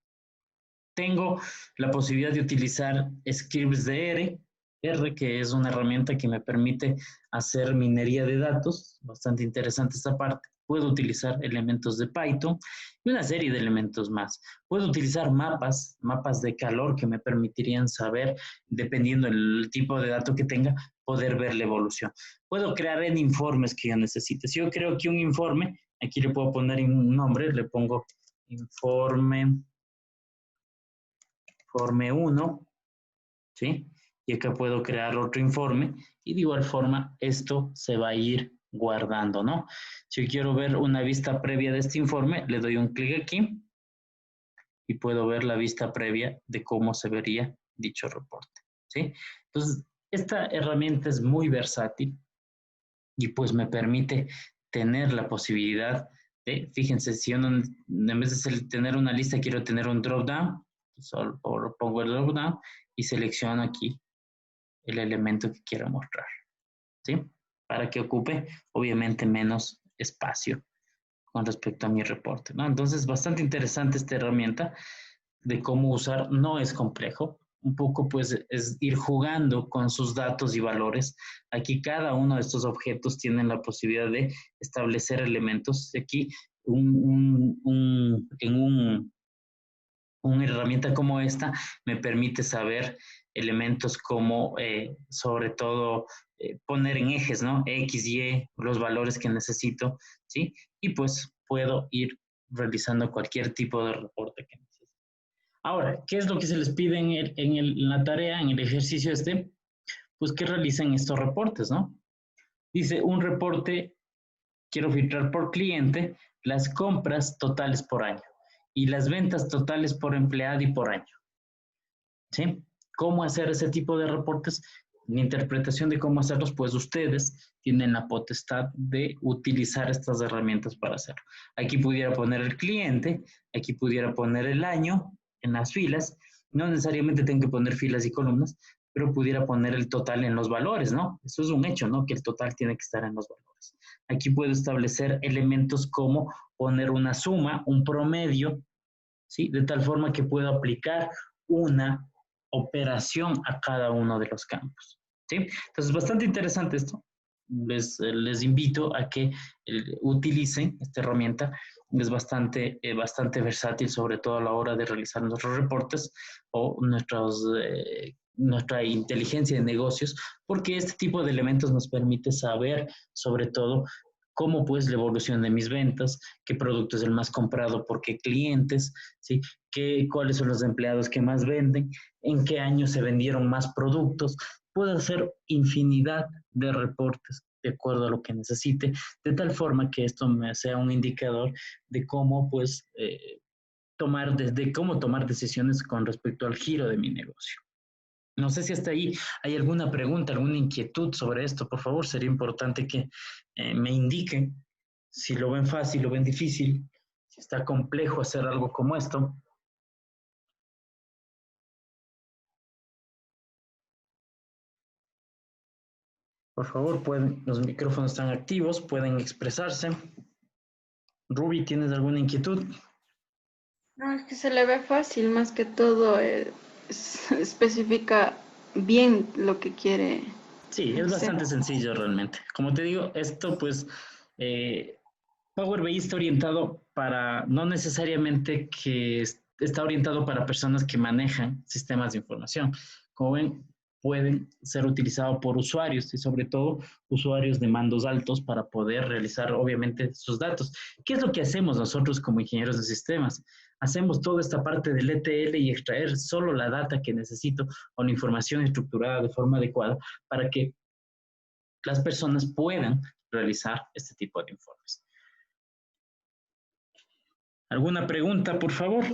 Tengo la posibilidad de utilizar scripts de R, que es una herramienta que me permite hacer minería de datos, bastante interesante esta parte. Puedo utilizar elementos de Python y una serie de elementos más. Puedo utilizar mapas de calor que me permitirían saber, dependiendo del tipo de dato que tenga, poder ver la evolución. Puedo crear en informes que yo necesite. Si yo creo que un informe, aquí le puedo poner un nombre, le pongo informe 1, ¿sí? Y acá puedo crear otro informe y de igual forma esto se va a ir guardando, ¿no? Si yo quiero ver una vista previa de este informe, le doy un clic aquí y puedo ver la vista previa de cómo se vería dicho reporte, ¿sí? Entonces, esta herramienta es muy versátil y pues me permite tener la posibilidad de, fíjense, si yo no, en vez de tener una lista, quiero tener un drop down, solo pongo el drop down y selecciono aquí el elemento que quiero mostrar, ¿sí? Para que ocupe, obviamente, menos espacio con respecto a mi reporte, ¿no? Entonces, bastante interesante esta herramienta de cómo usar, no es complejo, un poco pues es ir jugando con sus datos y valores. Aquí cada uno de estos objetos tiene la posibilidad de establecer elementos. Aquí una herramienta como esta me permite saber elementos como, sobre todo, poner en ejes, ¿no? X, Y, los valores que necesito, ¿sí? Y pues puedo ir realizando cualquier tipo de reporte que necesite. Ahora, ¿qué es lo que se les pide en la tarea, en el ejercicio este? Pues que realicen estos reportes, ¿no? Dice, un reporte, quiero filtrar por cliente las compras totales por año y las ventas totales por empleado y por año. ¿Sí? ¿Cómo hacer ese tipo de reportes? La interpretación de cómo hacerlos, pues ustedes tienen la potestad de utilizar estas herramientas para hacerlo. Aquí pudiera poner el cliente, aquí pudiera poner el año en las filas. No necesariamente tengo que poner filas y columnas, pero pudiera poner el total en los valores, ¿no? Eso es un hecho, ¿no? Que el total tiene que estar en los valores. Aquí puedo establecer elementos como poner una suma, un promedio, ¿sí? De tal forma que puedo aplicar una operación a cada uno de los campos, ¿sí? Entonces, bastante interesante esto. Les invito a que utilicen esta herramienta. Es bastante versátil, sobre todo a la hora de realizar nuestros reportes o nuestra inteligencia de negocios, porque este tipo de elementos nos permite saber, sobre todo, cómo pues la evolución de mis ventas, qué producto es el más comprado por qué clientes, ¿sí? Cuáles son los empleados que más venden, en qué año se vendieron más productos. Puedo hacer infinidad de reportes de acuerdo a lo que necesite, de tal forma que esto me sea un indicador de cómo pues tomar decisiones con respecto al giro de mi negocio. No sé si hasta ahí hay alguna pregunta, alguna inquietud sobre esto. Por favor, sería importante que me indiquen si lo ven fácil, lo ven difícil, si está complejo hacer algo como esto. Por favor, los micrófonos están activos, pueden expresarse. Ruby, ¿tienes alguna inquietud? No, es que se le ve fácil, más que todo especifica bien lo que quiere. Sí, es bastante sencillo realmente. Como te digo, esto pues, Power BI está orientado para, no necesariamente que está orientado para personas que manejan sistemas de información. Como ven, pueden ser utilizados por usuarios y sobre todo usuarios de mandos altos para poder realizar obviamente sus datos. ¿Qué es lo que hacemos nosotros como ingenieros de sistemas? Hacemos toda esta parte del ETL y extraer solo la data que necesito o la información estructurada de forma adecuada para que las personas puedan realizar este tipo de informes. ¿Alguna pregunta, por favor?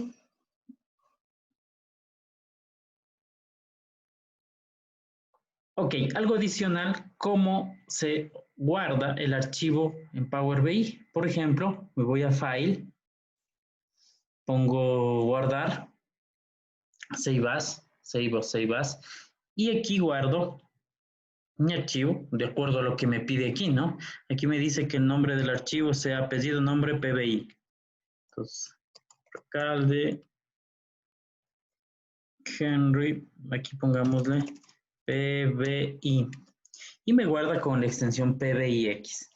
Ok, algo adicional, ¿cómo se guarda el archivo en Power BI? Por ejemplo, me voy a File, pongo guardar, Save As, y aquí guardo mi archivo de acuerdo a lo que me pide aquí, ¿no? Aquí me dice que el nombre del archivo sea apellido, nombre, PBI. Entonces, alcalde Henry, aquí pongámosle PBI. Y me guarda con la extensión PBIX.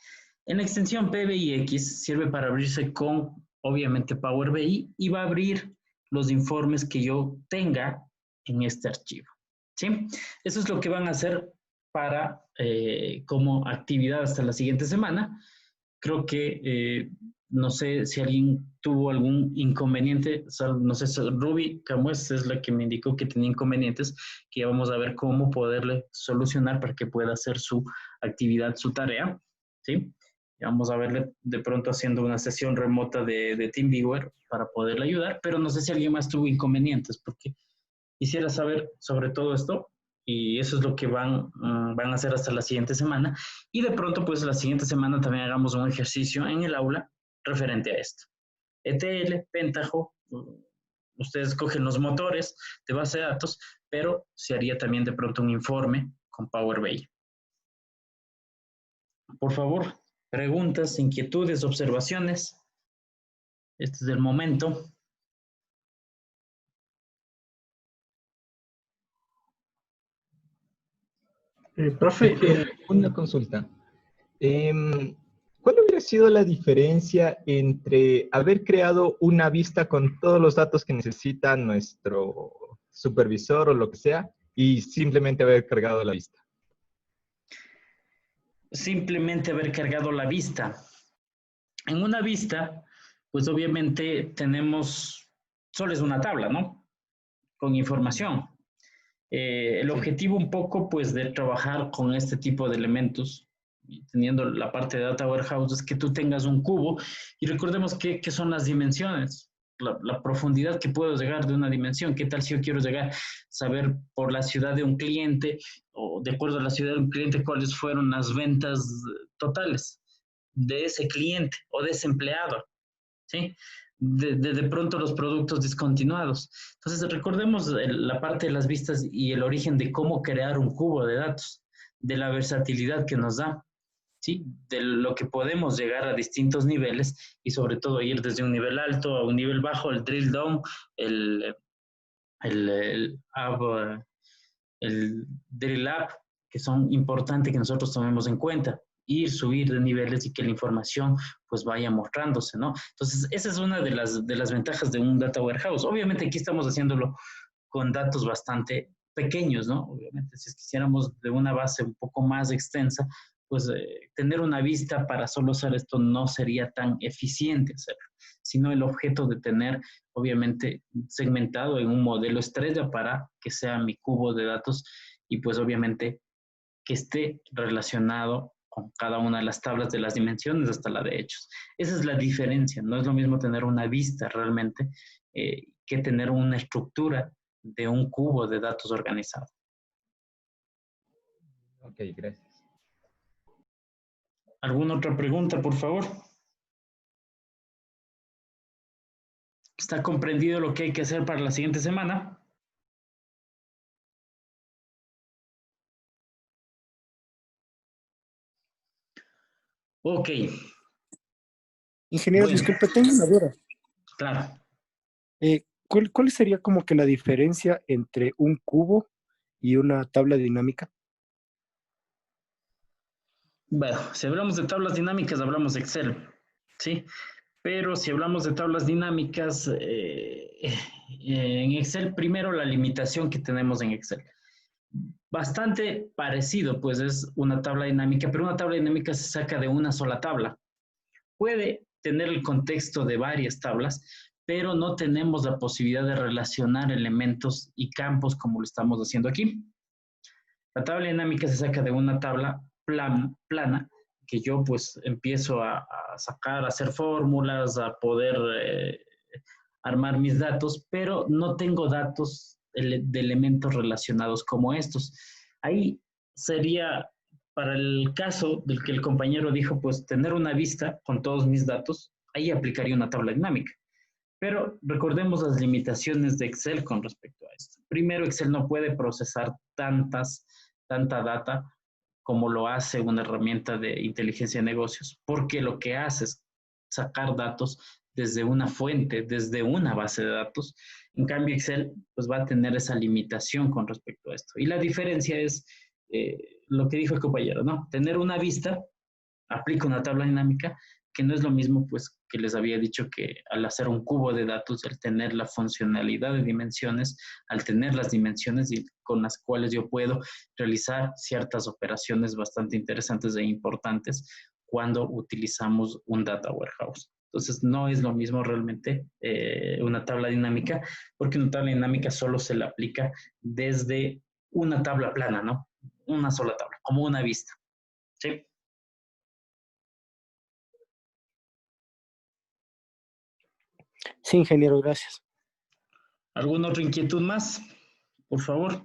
En la extensión PBIX sirve para abrirse con, obviamente, Power BI y va a abrir los informes que yo tenga en este archivo, ¿sí? Eso es lo que van a hacer para, como actividad hasta la siguiente semana. Creo que, no sé si alguien tuvo algún inconveniente, no sé, Ruby Camues es la que me indicó que tenía inconvenientes, que ya vamos a ver cómo poderle solucionar para que pueda hacer su actividad, su tarea. ¿sí? Y vamos a verle de pronto haciendo una sesión remota de TeamViewer para poderle ayudar, pero no sé si alguien más tuvo inconvenientes, porque quisiera saber sobre todo esto, y eso es lo que van a hacer hasta la siguiente semana, y de pronto pues la siguiente semana también hagamos un ejercicio en el aula referente a esto. ETL, Pentaho, ustedes cogen los motores de base de datos, pero se haría también de pronto un informe con Power BI. Por favor, preguntas, inquietudes, observaciones. Este es el momento. Profe, Una consulta. ¿Cuál hubiera sido la diferencia entre haber creado una vista con todos los datos que necesita nuestro supervisor o lo que sea y simplemente haber cargado la vista? Simplemente haber cargado la vista. En una vista, pues obviamente solo es una tabla, ¿no? Con información. El objetivo un poco, pues, de trabajar con este tipo de elementos, teniendo la parte de Data Warehouse, es que tú tengas un cubo y recordemos qué son las dimensiones, la profundidad que puedo llegar de una dimensión. ¿Qué tal si yo quiero saber por la ciudad de un cliente o de acuerdo a la ciudad de un cliente cuáles fueron las ventas totales de ese cliente o de ese empleado? ¿Sí? De pronto los productos discontinuados. Entonces, recordemos la parte de las vistas y el origen de cómo crear un cubo de datos, de la versatilidad que nos da, ¿sí? De lo que podemos llegar a distintos niveles y sobre todo ir desde un nivel alto a un nivel bajo, el drill down, el drill up, que son importantes que nosotros tomemos en cuenta. Subir de niveles y que la información pues vaya mostrándose, ¿no? Entonces, esa es una de las ventajas de un data warehouse. Obviamente aquí estamos haciéndolo con datos bastante pequeños, ¿no? Obviamente si quisiéramos de una base un poco más extensa, pues tener una vista para solo hacer esto no sería tan eficiente hacerlo, sino el objeto de tener, obviamente, segmentado en un modelo estrella para que sea mi cubo de datos y pues obviamente que esté relacionado con cada una de las tablas de las dimensiones hasta la de hechos. Esa es la diferencia. No es lo mismo tener una vista realmente que tener una estructura de un cubo de datos organizado. Ok, gracias. ¿Alguna otra pregunta, por favor? ¿Está comprendido lo que hay que hacer para la siguiente semana? Ok. Ingeniero, Bueno. disculpe, tengo una duda. Claro. ¿Cuál sería como que la diferencia entre un cubo y una tabla dinámica? Bueno, si hablamos de tablas dinámicas, hablamos de Excel, ¿sí? Pero si hablamos de tablas dinámicas, en Excel, primero la limitación que tenemos en Excel. Bastante parecido, pues es una tabla dinámica, pero una tabla dinámica se saca de una sola tabla. Puede tener el contexto de varias tablas, pero no tenemos la posibilidad de relacionar elementos y campos como lo estamos haciendo aquí. La tabla dinámica se saca de una tabla plana, que yo pues empiezo a sacar, a hacer fórmulas, a poder armar mis datos, pero no tengo datos de elementos relacionados como estos. Ahí sería, para el caso del que el compañero dijo, pues tener una vista con todos mis datos, ahí aplicaría una tabla dinámica. Pero recordemos las limitaciones de Excel con respecto a esto. Primero, Excel no puede procesar tanta data como lo hace una herramienta de inteligencia de negocios, porque lo que hace es sacar datos desde una fuente, desde una base de datos. En cambio, Excel pues va a tener esa limitación con respecto a esto. Y la diferencia es lo que dijo el compañero, ¿no? Tener una vista, aplica una tabla dinámica, que no es lo mismo, pues, que les había dicho que al hacer un cubo de datos, al tener la funcionalidad de dimensiones, al tener las dimensiones con las cuales yo puedo realizar ciertas operaciones bastante interesantes e importantes cuando utilizamos un data warehouse. Entonces, no es lo mismo realmente una tabla dinámica, porque una tabla dinámica solo se la aplica desde una tabla plana, ¿no? Una sola tabla, como una vista. ¿Sí? Sí, ingeniero, gracias. ¿Alguna otra inquietud más? Por favor.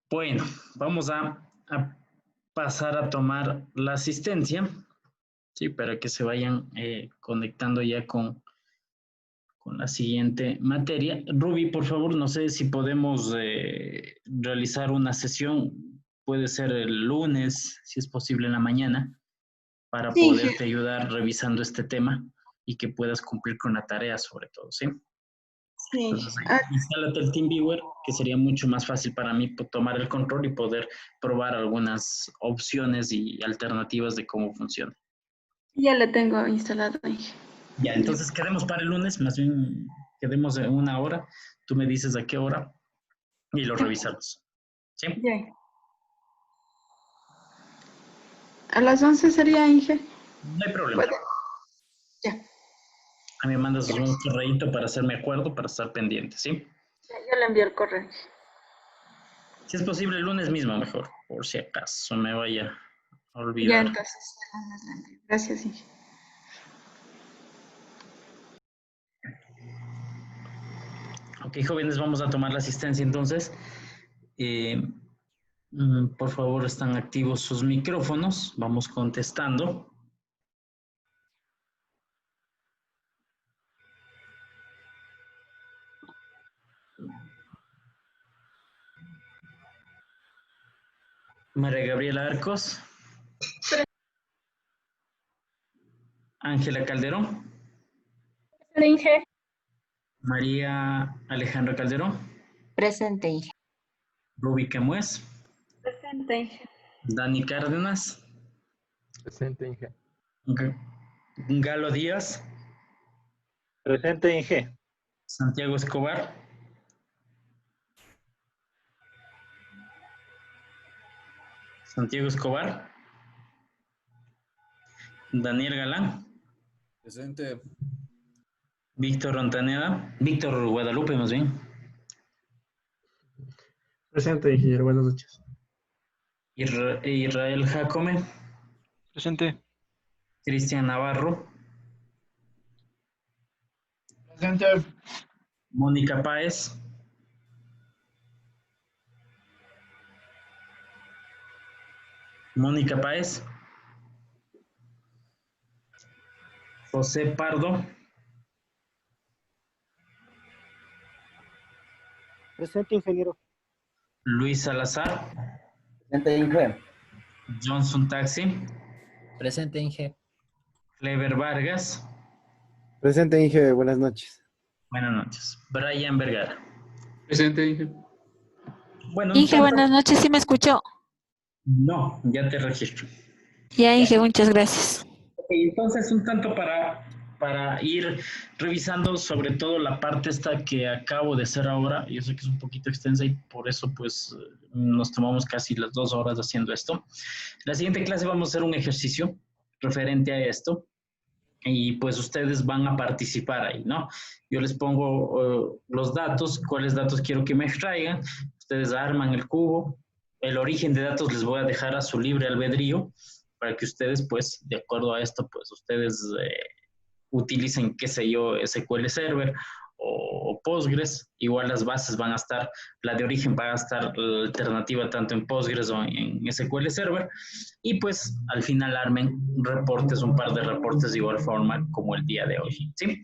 Bueno, vamos a pasar a tomar la asistencia, ¿sí? Para que se vayan conectando ya con la siguiente materia. Ruby, por favor, no sé si podemos realizar una sesión, puede ser el lunes, si es posible en la mañana, para Sí, poderte ayudar revisando este tema y que puedas cumplir con la tarea sobre todo, ¿sí? sí. Entonces, instálate el TeamViewer, que sería mucho más fácil para mí tomar el control y poder probar algunas opciones y alternativas de cómo funciona. Ya le tengo instalado ahí. Ya, entonces quedemos para el lunes, más bien quedemos en una hora. Tú me dices a qué hora y lo revisamos. ¿Sí? Ya. A las 11 sería, Inge. No hay problema. Bueno, ya. A mí me mandas un correíto para hacerme acuerdo, para estar pendiente, ¿sí? Ya le envié el correo. Si es posible, el lunes mismo mejor, por si acaso me vaya a Ya, olvidar. entonces. Gracias, Inge. Ok, jóvenes, vamos a tomar la asistencia entonces. Por favor, están activos sus micrófonos. Vamos contestando. María Gabriela Arcos. Ángela Calderón. Inge. María Alejandra Calderón. Presente, Inge. Ruby Camués. Presente, Inge. Dani Cárdenas. Presente, Inge. Galo Díaz. Presente, Inge. Santiago Escobar. Santiago Escobar. Daniel Galán. Presente. Víctor Ontaneda. Víctor Guadalupe, más bien. Presente, ingeniero. Buenas noches. Israel Jacome. Presente. Cristian Navarro. Presente. Mónica Páez. Mónica Páez. José Pardo. Presente, ingeniero. Luis Salazar. Presente, Inge. Johnson Taxi. Presente, Inge. Clever Vargas. Presente, Inge. Buenas noches. Buenas noches. Brian Vergara. Presente, Inge. Bueno, Inge, buenas noches. ¿Sí me escuchó? No, ya te registro. Ya, Inge, muchas gracias. Ok, entonces un tanto para ir revisando sobre todo la parte esta que acabo de hacer ahora. Yo sé que es un poquito extensa y por eso pues nos tomamos casi las 2 horas haciendo esto. La siguiente clase vamos a hacer un ejercicio referente a esto y pues ustedes van a participar ahí, ¿no? Yo les pongo los datos, cuáles datos quiero que me extraigan, ustedes arman el cubo, el origen de datos les voy a dejar a su libre albedrío para que ustedes pues de acuerdo a esto pues ustedes utilicen, qué sé yo, SQL Server o Postgres. Igual las bases van a estar, la de origen va a estar la alternativa tanto en Postgres o en SQL Server. Y pues al final armen reportes, un par de reportes de igual forma como el día de hoy, ¿sí?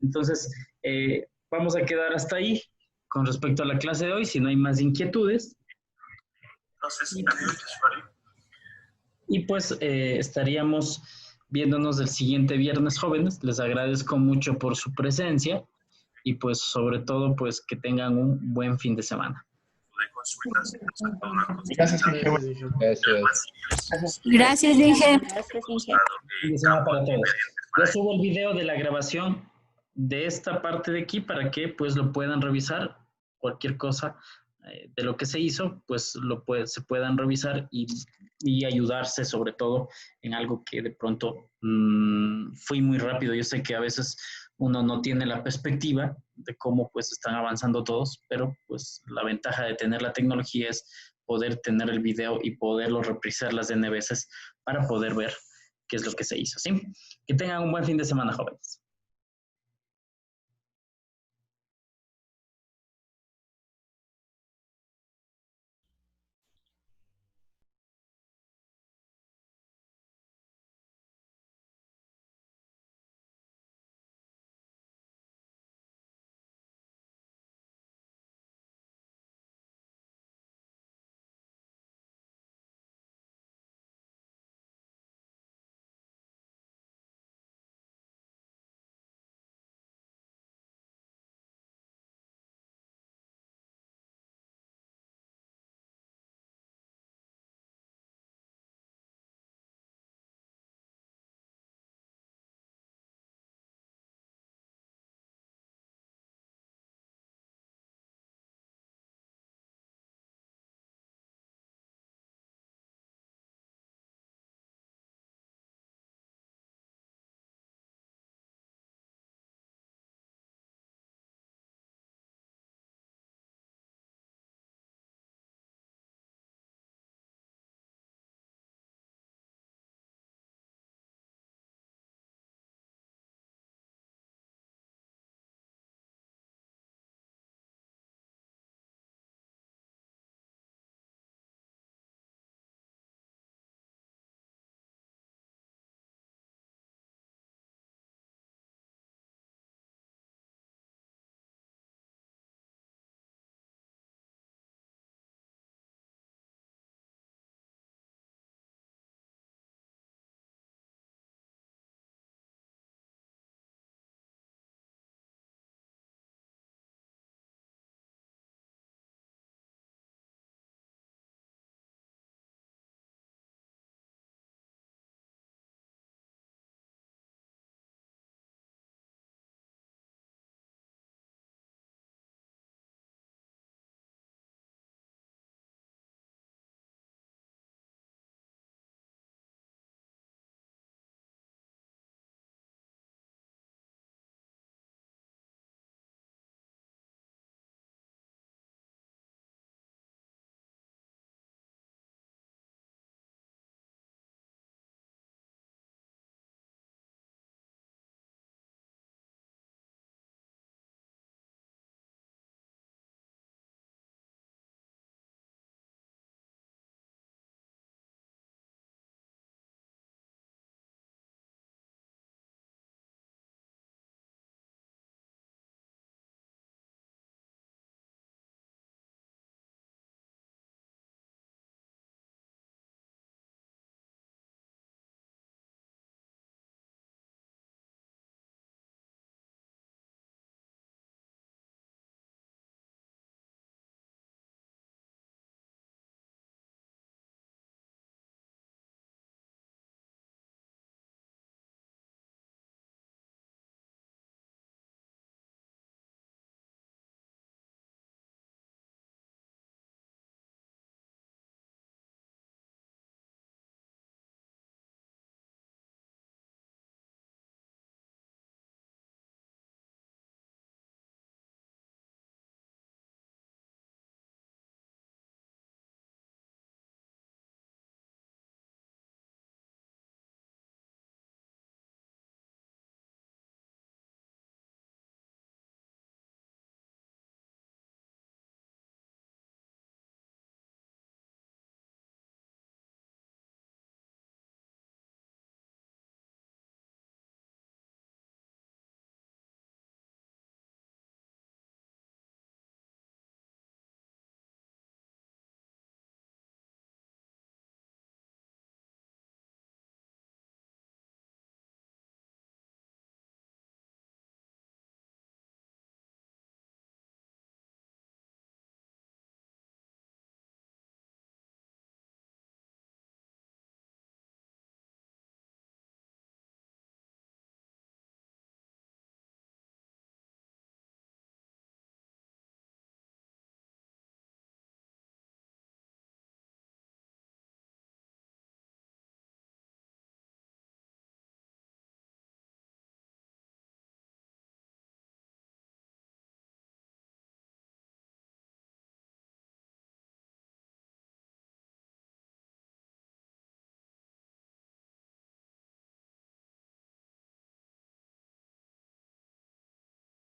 Entonces, vamos a quedar hasta ahí con respecto a la clase de hoy, si no hay más inquietudes. Y pues estaríamos viéndonos el siguiente viernes, jóvenes. Les agradezco mucho por su presencia y pues sobre todo pues que tengan un buen fin de semana. Gracias, Inge. Gracias, Inge. Fin de semana para todos. Ya subo el video de la grabación de esta parte de aquí para que pues lo puedan revisar. Cualquier cosa de lo que se hizo, pues se puedan revisar y ayudarse sobre todo en algo que de pronto fui muy rápido. Yo sé que a veces uno no tiene la perspectiva de cómo pues están avanzando todos, pero pues la ventaja de tener la tecnología es poder tener el video y poderlo reprisar las N veces para poder ver qué es lo que se hizo, ¿sí? Que tengan un buen fin de semana, jóvenes.